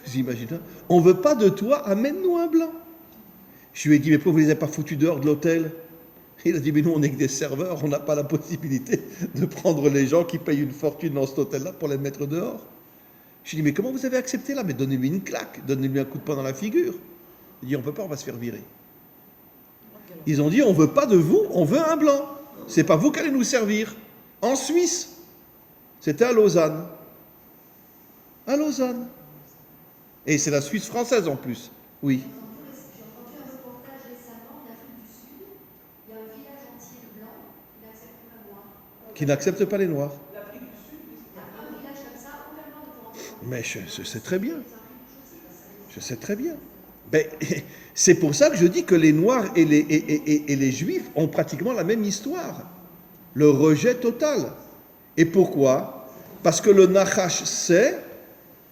Vous imaginez? On ne veut pas de toi, amène-nous un blanc. Je lui ai dit, mais pourquoi vous ne les avez pas foutus dehors de l'hôtel? Il a dit, mais nous on n'est que des serveurs, on n'a pas la possibilité de prendre les gens qui payent une fortune dans cet hôtel-là pour les mettre dehors. Je lui ai dit, mais comment vous avez accepté là? Mais donnez-lui une claque, donnez-lui un coup de poing dans la figure. Il dit, on ne peut pas, on va se faire virer. Ils ont dit, on ne veut pas de vous, on veut un blanc. C'est pas vous qui allez nous servir. En Suisse, c'était à Lausanne. À Lausanne. Et c'est la Suisse française en plus. Oui. J'ai entendu un reportage récemment en Afrique du Sud. Il y a un village entier de blancs qui n'acceptent pas les noirs. Qui n'acceptent pas les noirs. L'Afrique du Sud, Un village comme ça, aucun blanc ne peut rentrer. Mais je sais très bien. Je sais très bien. Ben, c'est pour ça que je dis que les Noirs et les Juifs ont pratiquement la même histoire. Le rejet total. Et pourquoi? Parce que le Nachash sait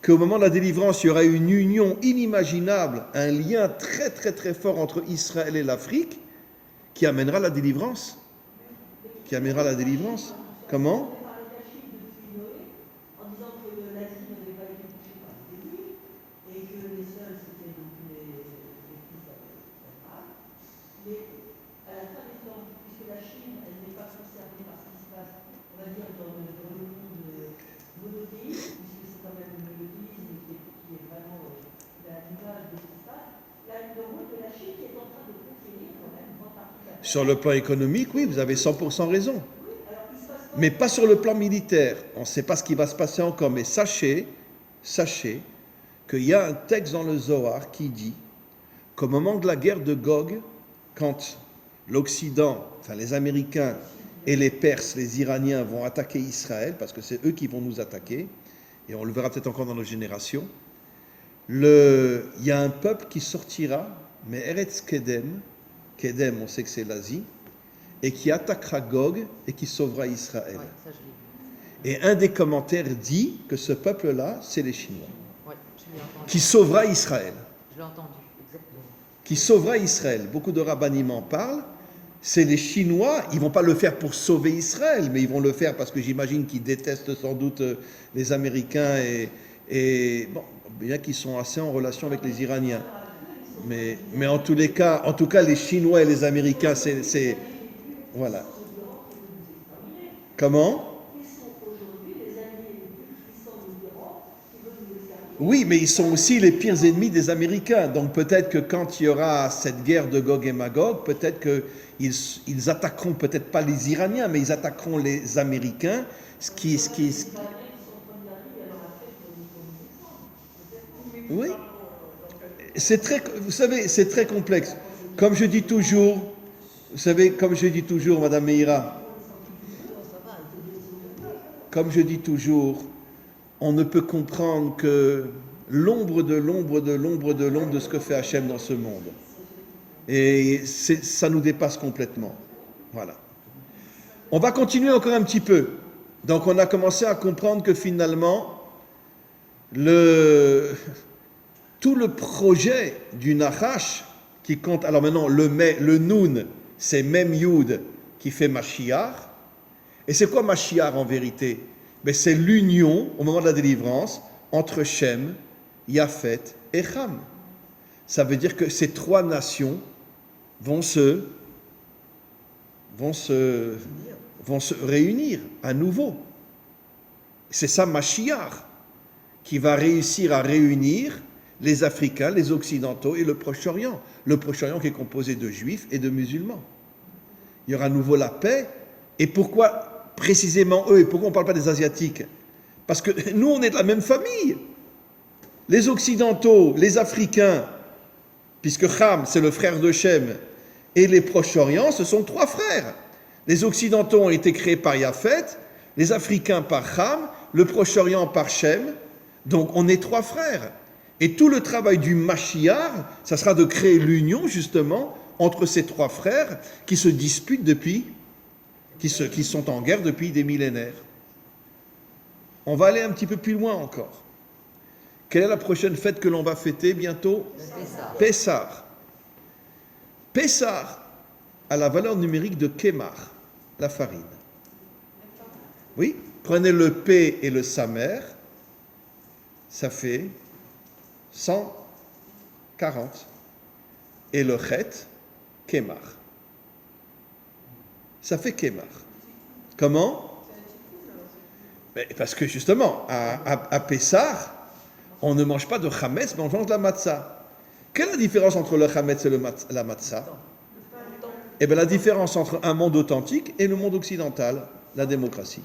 qu'au moment de la délivrance, il y aura une union inimaginable, un lien très très très fort entre Israël et l'Afrique qui amènera la délivrance. Qui amènera la délivrance. Comment? En disant que l'Asie n'avait pas été touchée par l'épidémie et que les seuls c'était donc les fils d'Abraham. Mais à la fin des temps, puisque la Chine elle n'est pas concernée par ce qui se passe, on va dire dans le monde monothéiste, puisque c'est quand même le monothéisme qui est vraiment l'image de ce qui se passe, le rôle de la Chine qui est en train de conquérir quand même une grande partie de la Sur le plan économique, oui, vous avez 100% raison. Mais pas sur le plan militaire. On ne sait pas ce qui va se passer encore, mais sachez qu'il y a un texte dans le Zohar qui dit qu'au moment de la guerre de Gog, quand l'Occident, enfin les Américains et les Perses, les Iraniens vont attaquer Israël, parce que c'est eux qui vont nous attaquer, et on le verra peut-être encore dans nos générations, il y a un peuple qui sortira, mais Eretz Kedem, Kedem on sait que c'est l'Asie, et qui attaquera Gog et qui sauvera Israël. Ouais, ça, je l'ai vu. Et un des commentaires dit que ce peuple-là, c'est les Chinois, Ouais, je l'ai entendu. qui sauvera Israël. Je l'ai entendu, exactement. Qui sauvera Israël. Beaucoup de rabbinim en parlent. C'est les Chinois, ils ne vont pas le faire pour sauver Israël, mais ils vont le faire parce que j'imagine qu'ils détestent sans doute les Américains et bon, bien qu'ils sont assez en relation avec les Iraniens. Mais en tout cas, les Chinois et les Américains, c'est voilà. Comment? Oui, mais ils sont aussi les pires ennemis des Américains. Donc peut-être que quand il y aura cette guerre de Gog et Magog, peut-être qu'ils attaqueront peut-être pas les Iraniens, mais ils attaqueront les Américains, Oui. Vous savez, c'est très complexe. Comme je dis toujours, vous savez, comme je dis toujours, Madame Meira, comme je dis toujours, on ne peut comprendre que l'ombre de ce que fait Hachem dans ce monde. Et ça nous dépasse complètement. Voilà. On va continuer encore un petit peu. Donc on a commencé à comprendre que finalement, tout le projet du Nachash qui compte, alors maintenant le Noun, c'est Mem Yud qui fait Mashiach. Et c'est quoi Mashiach en vérité? Ben, c'est l'union au moment de la délivrance entre Shem, Yafet et Ham. Ça veut dire que ces trois nations vont se réunir à nouveau. C'est ça Mashiach qui va réussir à réunir les Africains, les Occidentaux et le Proche-Orient. Le Proche-Orient qui est composé de Juifs et de musulmans. Il y aura à nouveau la paix. Et pourquoi précisément eux? Et pourquoi on ne parle pas des Asiatiques? Parce que nous, on est de la même famille. Les Occidentaux, les Africains, puisque Ham, c'est le frère de Shem, et les Proche-Orient, ce sont trois frères. Les Occidentaux ont été créés par Japhet, les Africains par Ham, le Proche-Orient par Shem. Donc on est 3 frères. Et tout le travail du Mashiach, ça sera de créer l'union justement entre ces 3 frères qui se disputent depuis, qui sont en guerre depuis des millénaires. On va aller un petit peu plus loin encore. Quelle est la prochaine fête que l'on va fêter bientôt? Pessah. Pessah a la valeur numérique de Kemar, la farine. Oui, prenez le P et le Samer, ça fait 140. Et le Chet, Kemar. Ça fait Kemar. Comment? Parce que justement, à Pessah, on ne mange pas de chametz, mais on mange de la matzah. Quelle est la différence entre le chametz et la matzah? Eh bien, la différence entre un monde authentique et le monde occidental, la démocratie.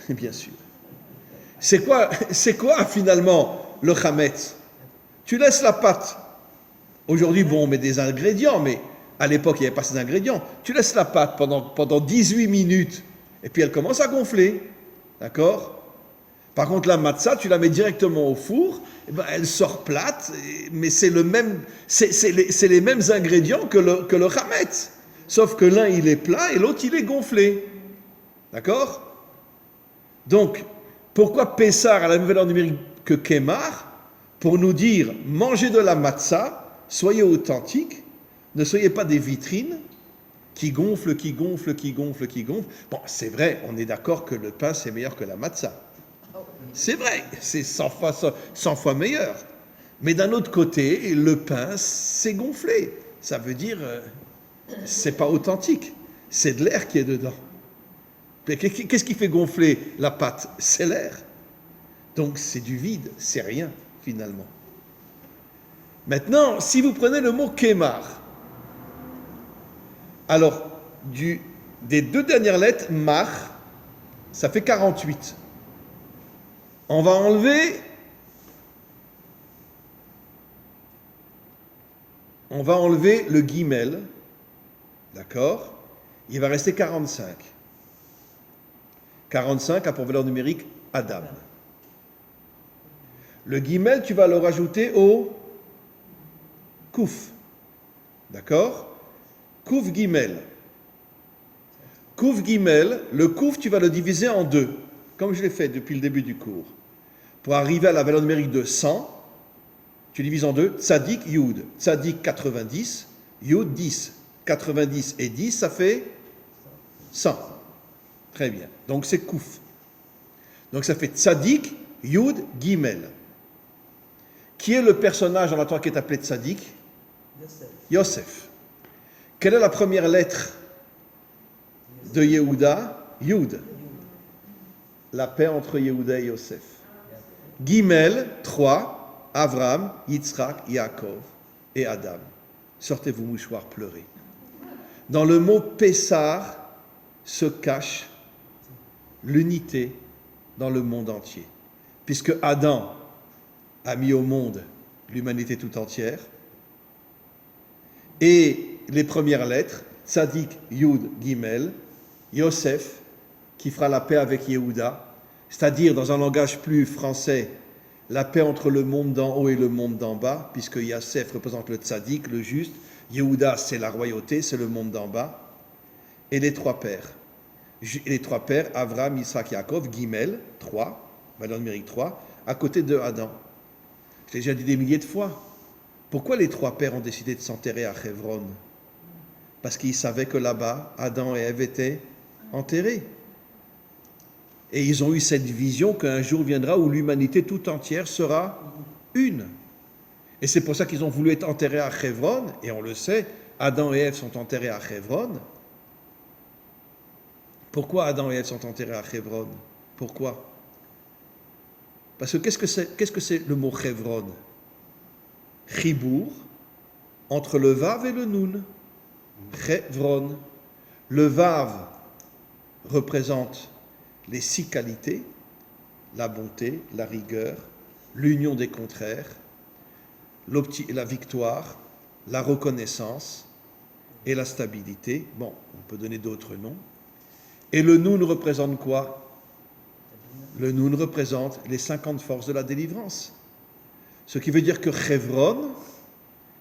Bien sûr. C'est quoi finalement le chametz? Tu laisses la pâte. Aujourd'hui, bon, on met des ingrédients, mais à l'époque, il n'y avait pas ces ingrédients. Tu laisses la pâte pendant 18 minutes, et puis elle commence à gonfler. D'accord? Par contre, la matzah, tu la mets directement au four, et ben, elle sort plate, mais c'est les mêmes ingrédients que le chametz. Sauf que l'un, il est plat et l'autre, il est gonflé. D'accord? Donc, pourquoi Pessah a la même valeur numérique que Kemar? Pour nous dire, mangez de la matzah, soyez authentiques, ne soyez pas des vitrines qui gonflent. Bon, c'est vrai, on est d'accord que le pain, c'est meilleur que la matzah. C'est vrai, c'est 100 fois meilleur. Mais d'un autre côté, le pain, c'est gonflé. Ça veut dire, c'est pas authentique. C'est de l'air qui est dedans. Qu'est-ce qui fait gonfler la pâte? C'est l'air. Donc c'est du vide, c'est rien finalement. Maintenant, si vous prenez le mot Kemar, alors des 2 dernières lettres, Mar, ça fait 48. On va enlever le guimel, d'accord? Il va rester 45. 45 a pour valeur numérique Adam. Le guimel, tu vas le rajouter au kouf, d'accord? Kouf guimel. Kouf guimel, le kouf, tu vas le diviser en 2, comme je l'ai fait depuis le début du cours. Pour arriver à la valeur numérique de 100, tu divises en 2, tzadik, yud. Tzadik 90, yud 10. 90 et 10, ça fait 100. Très bien. Donc c'est kouf. Donc ça fait tzadik, yud, gimel. Qui est le personnage dans la Torah qui est appelé tzadik? Yosef. Quelle est la première lettre de Yehuda? Yud. La paix entre Yehuda et Yosef. Gimel, 3, Avram, Yitzhak, Yaakov et Adam. Sortez vos mouchoirs, pleurez. Dans le mot Pessah se cache l'unité dans le monde entier. Puisque Adam a mis au monde l'humanité tout entière, et les premières lettres, Tzadik, Yud, Gimel, Yosef, qui fera la paix avec Yehuda, c'est-à-dire, dans un langage plus français, la paix entre le monde d'en haut et le monde d'en bas, puisque Yosef représente le Tzadik, le juste, Yehuda, c'est la royauté, c'est le monde d'en bas, et les 3 pères. Les 3 pères, Avram, Yitzhak, Yaakov, Gimel, 3, valeur numérique 3, à côté de Adam. Je l'ai déjà dit des milliers de fois. Pourquoi les 3 pères ont décidé de s'enterrer à Hebron? Parce qu'ils savaient que là-bas, Adam et Ève étaient enterrés. Et ils ont eu cette vision qu'un jour viendra où l'humanité tout entière sera une. Et c'est pour ça qu'ils ont voulu être enterrés à Hebron, et on le sait, Adam et Ève sont enterrés à Hebron. Pourquoi Adam et Ève sont enterrés à Hebron? Pourquoi? Parce que qu'est-ce que c'est le mot Hebron? Chibour, entre le Vav et le Nun. Hebron. Le Vav représente les 6 qualités, la bonté, la rigueur, l'union des contraires, la victoire, la reconnaissance, et la stabilité. Bon, on peut donner d'autres noms. Et le Noun représente quoi? Le Noun représente les 50 forces de la délivrance. Ce qui veut dire que Chevron,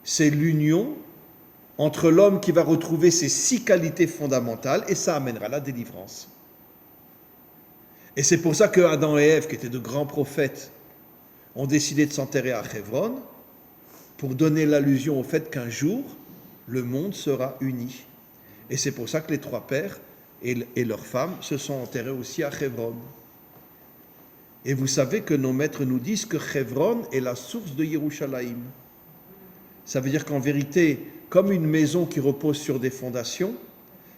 c'est l'union entre l'homme qui va retrouver ses 6 qualités fondamentales et ça amènera la délivrance. Et c'est pour ça que Adam et Ève, qui étaient de grands prophètes, ont décidé de s'enterrer à Chevron pour donner l'allusion au fait qu'un jour, le monde sera uni. Et c'est pour ça que les 3 pères et leurs femmes se sont enterrés aussi à Chevron. Et vous savez que nos maîtres nous disent que Chevron est la source de Yerushalayim. Ça veut dire qu'en vérité, comme une maison qui repose sur des fondations,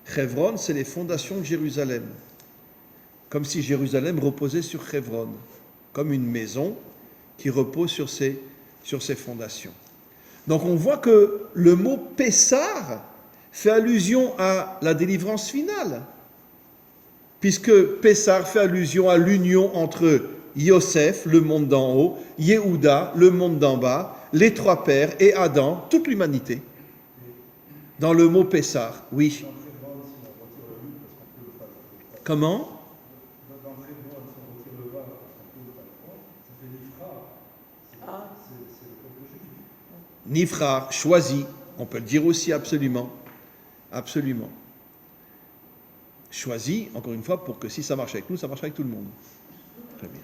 Chevron, c'est les fondations de Jérusalem. Comme si Jérusalem reposait sur Chevron, comme une maison qui repose sur ses fondations. Donc on voit que le mot Pessar fait allusion à la délivrance finale, puisque Pessar fait allusion à l'union entre Yosef, le monde d'en haut, Yehuda, le monde d'en bas, les 3 pères et Adam, toute l'humanité. Dans le mot Pessar, oui. Comment? Nifra, choisi, on peut le dire aussi absolument. Absolument. Choisi, encore une fois, pour que si ça marche avec nous, ça marche avec tout le monde. Très bien.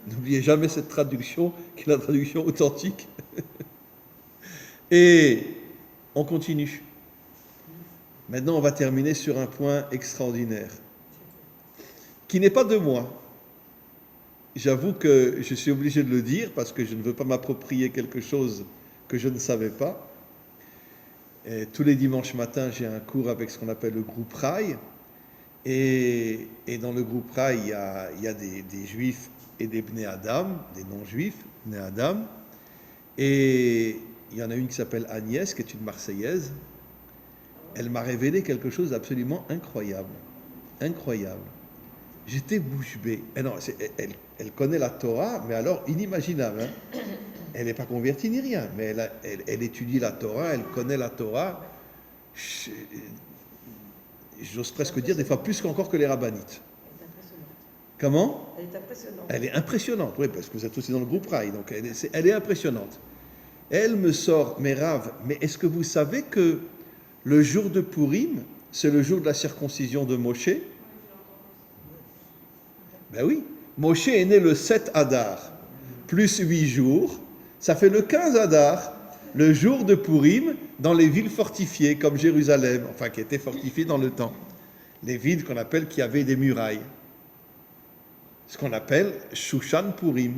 N'oubliez jamais cette traduction, qui est la traduction authentique. Et on continue. Maintenant, on va terminer sur un point extraordinaire, qui n'est pas de moi. J'avoue que je suis obligé de le dire, parce que je ne veux pas m'approprier quelque chose que je ne savais pas. Et tous les dimanches matins, j'ai un cours avec ce qu'on appelle le groupe Raï. Et dans le groupe Raï, il y a des juifs et des Bnei Adam, des non-juifs, Bnei Adam. Et il y en a une qui s'appelle Agnès, qui est une Marseillaise. Elle m'a révélé quelque chose d'absolument incroyable. Incroyable. J'étais bouche bée. Elle connaît la Torah, mais alors inimaginable. Hein. Elle n'est pas convertie ni rien, mais elle étudie la Torah, elle connaît la Torah. J'ose presque dire des fois plus qu'encore que les rabbinites. Comment? Elle est impressionnante. Elle est impressionnante, oui, parce que vous êtes aussi dans le groupe Raï, donc elle est impressionnante. Elle me sort, mais Rav, mais est-ce que vous savez que le jour de Purim, c'est le jour de la circoncision de Moshe? Ben oui, Moshe est né le 7 Adar, plus 8 jours, ça fait le 15 Adar, le jour de Purim, dans les villes fortifiées, comme Jérusalem, enfin qui étaient fortifiées dans le temps. Les villes qu'on appelle qui avaient des murailles. Ce qu'on appelle Shushan Purim.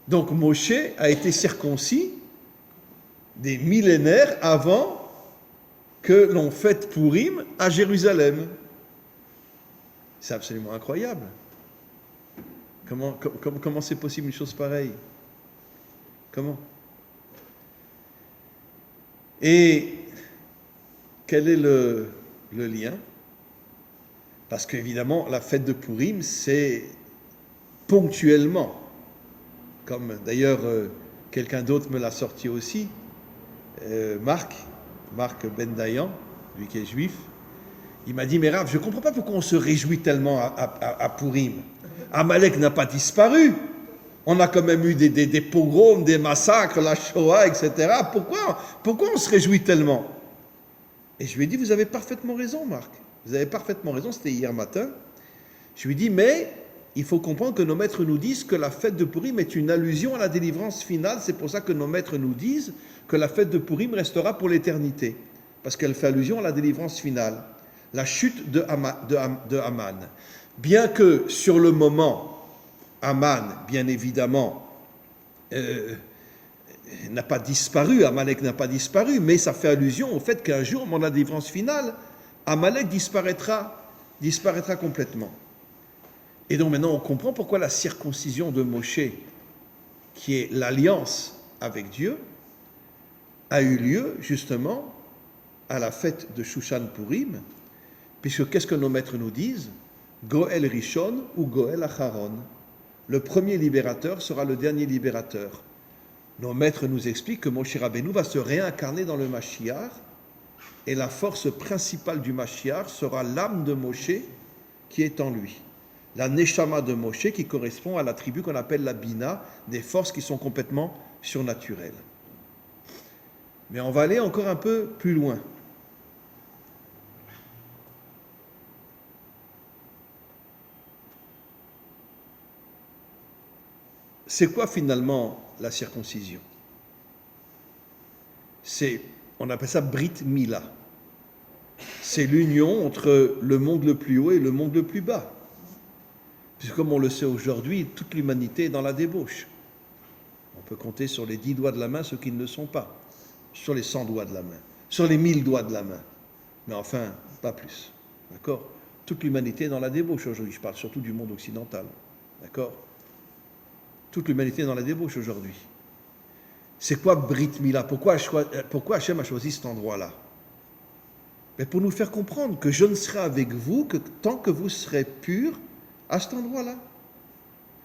Donc Moshe a été circoncis des millénaires avant que l'on fête Purim à Jérusalem. C'est absolument incroyable. Comment c'est possible une chose pareille? Comment? Et quel est le lien? Parce qu'évidemment, la fête de Purim, c'est ponctuellement, comme d'ailleurs quelqu'un d'autre me l'a sorti aussi, Marc Ben Dayan, lui qui est juif, il m'a dit, mais Rav, je ne comprends pas pourquoi on se réjouit tellement à Purim. Amalek n'a pas disparu. On a quand même eu des pogroms, des massacres, la Shoah, etc. Pourquoi on se réjouit tellement? Et je lui ai dit, vous avez parfaitement raison, Marc. Vous avez parfaitement raison, c'était hier matin. Je lui ai dit, mais il faut comprendre que nos maîtres nous disent que la fête de Purim est une allusion à la délivrance finale. C'est pour ça que nos maîtres nous disent que la fête de Purim restera pour l'éternité. Parce qu'elle fait allusion à la délivrance finale. La chute de Haman. Bien que sur le moment, Haman, bien évidemment, n'a pas disparu, Amalek n'a pas disparu, mais ça fait allusion au fait qu'un jour, au moment de la délivrance finale, Amalek disparaîtra complètement. Et donc maintenant, on comprend pourquoi la circoncision de Moshe, qui est l'alliance avec Dieu, a eu lieu justement à la fête de Shushan Purim, puisque qu'est-ce que nos maîtres nous disent? Goël Rishon ou Goël Acharon. Le premier libérateur sera le dernier libérateur. Nos maîtres nous expliquent que Moshe Rabbeinu va se réincarner dans le Mashiach, et la force principale du Mashiach sera l'âme de Moshe qui est en lui. La Neshama de Moshe qui correspond à l'attribut qu'on appelle la Bina, des forces qui sont complètement surnaturelles. Mais on va aller encore un peu plus loin. C'est quoi finalement la circoncision? On appelle ça Brit Mila. C'est l'union entre le monde le plus haut et le monde le plus bas. Puisque comme on le sait aujourd'hui, toute l'humanité est dans la débauche. On peut compter sur les 10 doigts de la main ceux qui ne le sont pas, sur les 100 doigts de la main, sur les 1000 doigts de la main. Mais enfin, pas plus. D'accord? Toute l'humanité est dans la débauche aujourd'hui. Je parle surtout du monde occidental. D'accord? Toute l'humanité est dans la débauche aujourd'hui. C'est quoi Brit Mila? Pourquoi Hachem a choisi cet endroit-là? Mais pour nous faire comprendre que je ne serai avec vous que tant que vous serez purs à cet endroit-là.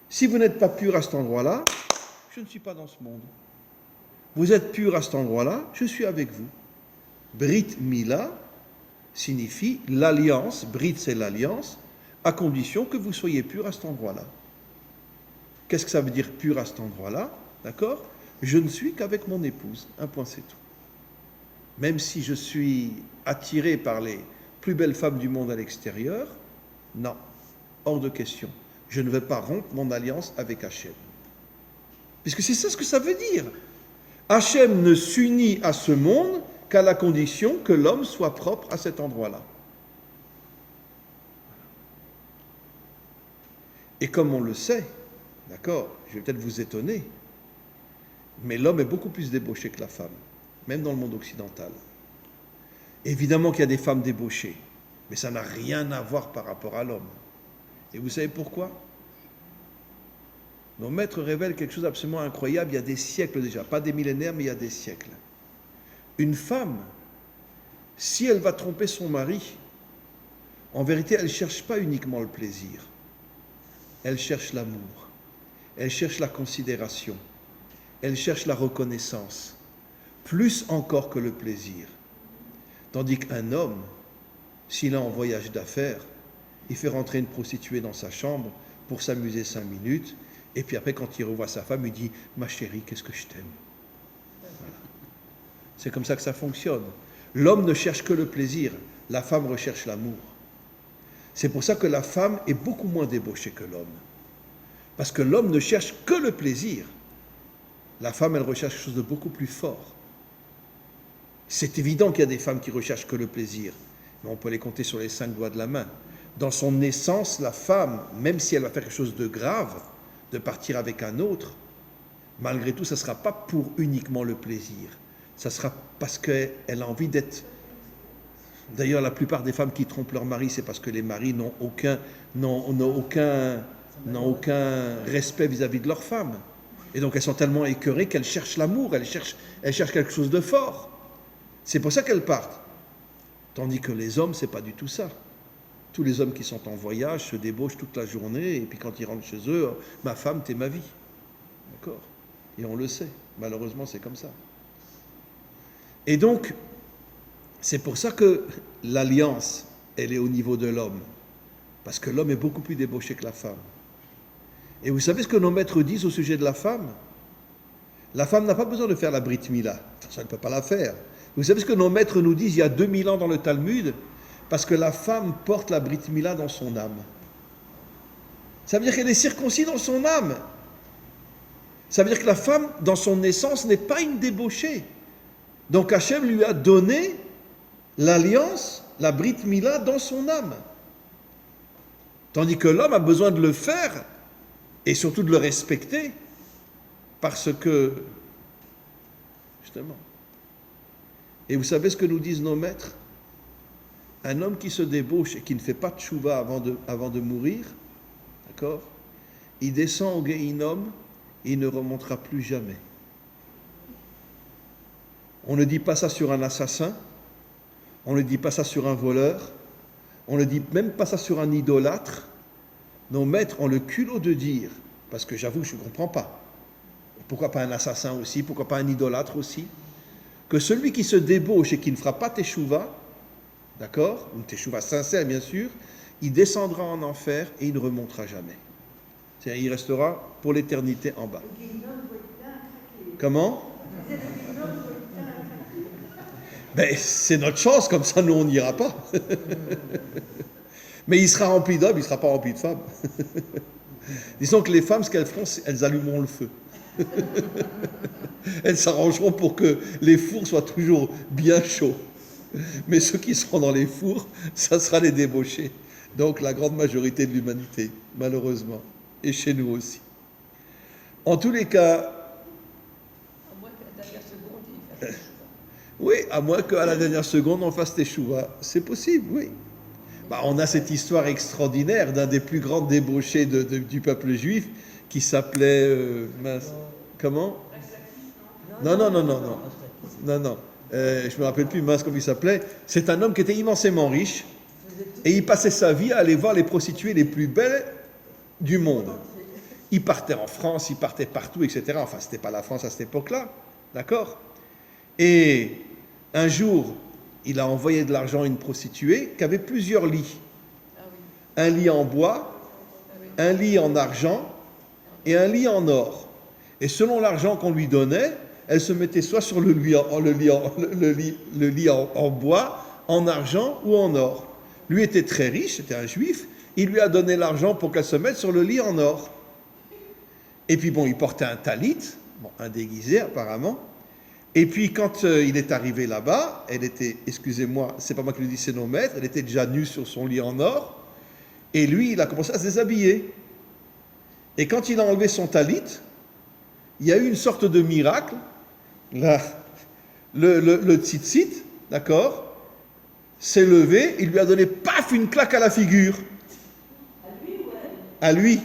Si vous n'êtes pas purs à cet endroit-là, je ne suis pas dans ce monde. Vous êtes purs à cet endroit-là, je suis avec vous. Brit Mila signifie l'alliance, Brit c'est l'alliance, à condition que vous soyez purs à cet endroit-là. Qu'est-ce que ça veut dire pur à cet endroit-là? D'accord? Je ne suis qu'avec mon épouse. Un point, c'est tout. Même si je suis attiré par les plus belles femmes du monde à l'extérieur, non, hors de question. Je ne vais pas rompre mon alliance avec Hachem. Puisque c'est ça ce que ça veut dire. Hachem ne s'unit à ce monde qu'à la condition que l'homme soit propre à cet endroit-là. Et comme on le sait, d'accord, je vais peut-être vous étonner, mais l'homme est beaucoup plus débauché que la femme, même dans le monde occidental. Évidemment qu'il y a des femmes débauchées, mais ça n'a rien à voir par rapport à l'homme. Et vous savez pourquoi? Nos maîtres révèlent quelque chose d'absolument incroyable il y a des siècles déjà, pas des millénaires, mais il y a des siècles. Une femme, si elle va tromper son mari, en vérité, elle ne cherche pas uniquement le plaisir, elle cherche l'amour, elle cherche la considération, elle cherche la reconnaissance, plus encore que le plaisir. Tandis qu'un homme, s'il est en voyage d'affaires, il fait rentrer une prostituée dans sa chambre pour s'amuser 5 minutes, et puis après, quand il revoit sa femme, il dit « Ma chérie, qu'est-ce que je t'aime » Voilà. C'est comme ça que ça fonctionne. L'homme ne cherche que le plaisir, la femme recherche l'amour. C'est pour ça que la femme est beaucoup moins débauchée que l'homme. Parce que l'homme ne cherche que le plaisir. La femme, elle recherche quelque chose de beaucoup plus fort. C'est évident qu'il y a des femmes qui recherchent que le plaisir, mais on peut les compter sur les 5 doigts de la main. Dans son essence, la femme, même si elle va faire quelque chose de grave, de partir avec un autre, malgré tout, ça ne sera pas pour uniquement le plaisir. Ça sera parce qu'elle a envie d'être... D'ailleurs, la plupart des femmes qui trompent leur mari, c'est parce que les maris n'ont aucun respect vis-à-vis de leur femme. Et donc, elles sont tellement écœurées qu'elles cherchent l'amour, elles cherchent quelque chose de fort. C'est pour ça qu'elles partent. Tandis que les hommes, c'est pas du tout ça. Tous les hommes qui sont en voyage se débauchent toute la journée, et puis quand ils rentrent chez eux, ma femme, t'es ma vie. D'accord? Et on le sait. Malheureusement, c'est comme ça. Et donc, c'est pour ça que l'alliance, elle est au niveau de l'homme. Parce que l'homme est beaucoup plus débauché que la femme. Et vous savez ce que nos maîtres disent au sujet de la femme? La femme n'a pas besoin de faire la Brit Mila. Ça ne peut pas la faire. Vous savez ce que nos maîtres nous disent il y a 2000 ans dans le Talmud? Parce que la femme porte la Brit Mila dans son âme. Ça veut dire qu'elle est circoncis dans son âme. Ça veut dire que la femme, dans son essence, n'est pas une débauchée. Donc Hachem lui a donné l'alliance, la Brit Mila, dans son âme. Tandis que l'homme a besoin de le faire, et surtout de le respecter, parce que, justement, et vous savez ce que nous disent nos maîtres? Un homme qui se débauche et qui ne fait pas de tchouva avant de mourir, d'accord, il descend au Gehinnom et il ne remontera plus jamais. On ne dit pas ça sur un assassin, on ne dit pas ça sur un voleur, on ne dit même pas ça sur un idolâtre. Nos maîtres ont le culot de dire, parce que j'avoue que je ne comprends pas, Pourquoi pas un assassin aussi? Pourquoi pas un idolâtre aussi? Que celui qui se débauche et qui ne fera pas teshuva, d'accord? Une teshuva sincère, bien sûr, il descendra en enfer et il ne remontera jamais. C'est-à-dire, il restera pour l'éternité en bas. Comment? Ben, c'est notre chance, comme ça, nous, on n'ira pas. Mais il sera rempli d'hommes, il ne sera pas rempli de femmes. Disons que les femmes, ce qu'elles feront, elles allumeront le feu. Elles s'arrangeront pour que les fours soient toujours bien chauds. Mais ceux qui seront dans les fours, ça sera les débauchés. Donc la grande majorité de l'humanité, malheureusement. Et chez nous aussi. En tous les cas... À moins qu'à la dernière seconde, il fasse oui, à moins qu'à la dernière seconde, on fasse teshuva. C'est possible, oui. Bah, on a cette histoire extraordinaire d'un des plus grands débauchés du peuple juif qui s'appelait... comment? Non. Je me rappelle plus comment il s'appelait. C'est un homme qui était immensément riche et il passait sa vie à aller voir les prostituées les plus belles du monde. Il partait en France, il partait partout, etc. Enfin, c'était pas la France à cette époque-là, d'accord? Et un jour, il a envoyé de l'argent à une prostituée qui avait plusieurs lits. Un lit en bois, un lit en argent et un lit en or. Et selon l'argent qu'on lui donnait, elle se mettait soit sur le lit en bois, en argent ou en or. Lui était très riche, c'était un juif, il lui a donné l'argent pour qu'elle se mette sur le lit en or. Et puis bon, il portait un talit, bon, un déguisé apparemment. Et puis quand il est arrivé là-bas, elle était, excusez-moi, c'est pas moi qui le dis, c'est nos maîtres, elle était déjà nue sur son lit en or. Et lui, il a commencé à se déshabiller. Et quand il a enlevé son talit, il y a eu une sorte de miracle. Là, le tzitzit, d'accord, s'est levé, il lui a donné, paf, une claque à la figure. À lui ou à elle? À lui.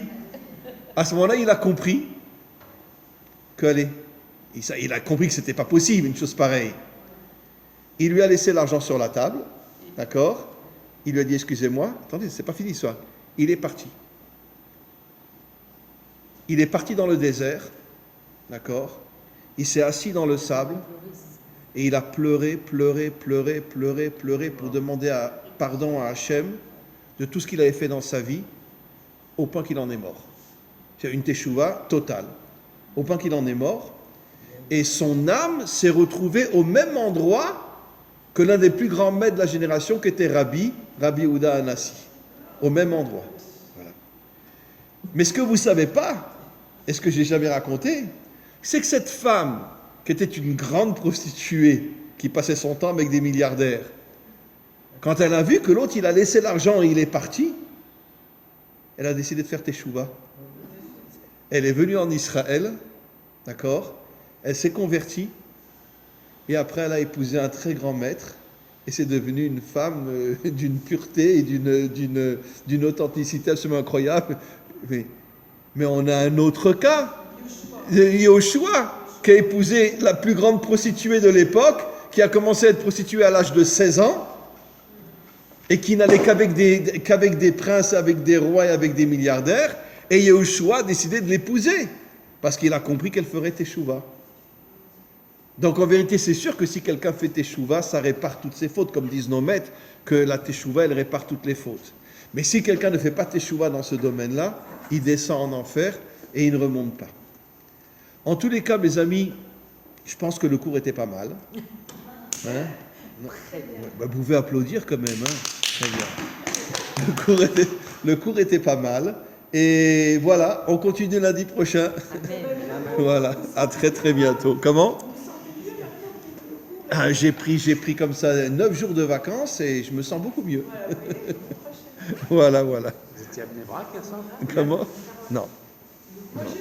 À ce moment-là, il a compris il a compris que c'était pas possible, une chose pareille. Il lui a laissé l'argent sur la table, d'accord. Il lui a dit, excusez-moi, attendez, c'est pas fini ça. Il est parti. Il est parti dans le désert, d'accord. Il s'est assis dans le sable et il a pleuré pour demander pardon à Hachem de tout ce qu'il avait fait dans sa vie, au point qu'il en est mort. C'est une teshuva totale, au point qu'il en est mort. Et son âme s'est retrouvée au même endroit que l'un des plus grands maîtres de la génération, qui était Rabbi Yehuda Hanassi. Au même endroit. Voilà. Mais ce que vous ne savez pas, et ce que je n'ai jamais raconté, c'est que cette femme, qui était une grande prostituée, qui passait son temps avec des milliardaires, quand elle a vu que l'autre, il a laissé l'argent et il est parti, elle a décidé de faire teshuva. Elle est venue en Israël, d'accord? Elle s'est convertie, et après elle a épousé un très grand maître, et c'est devenu une femme d'une pureté et d'une authenticité absolument incroyable. Mais on a un autre cas, Yoshua, qui a épousé la plus grande prostituée de l'époque, qui a commencé à être prostituée à l'âge de 16 ans, et qui n'allait qu'avec des princes, avec des rois et avec des milliardaires, et Yoshua a décidé de l'épouser, parce qu'il a compris qu'elle ferait teshuva. Donc en vérité, c'est sûr que si quelqu'un fait teshuva, ça répare toutes ses fautes, comme disent nos maîtres, que la teshuva, elle répare toutes les fautes. Mais si quelqu'un ne fait pas teshuva dans ce domaine-là, il descend en enfer et il ne remonte pas. En tous les cas, mes amis, je pense que le cours était pas mal. Hein? Vous pouvez applaudir quand même. Hein? Très bien. Le cours était pas mal. Et voilà, on continue lundi prochain. Voilà, à très très bientôt. Comment? J'ai pris comme ça 9 jours de vacances et je me sens beaucoup mieux. Voilà. Vous étiez à Bnei Brak, ça? Comment? Non. Moi, j'ai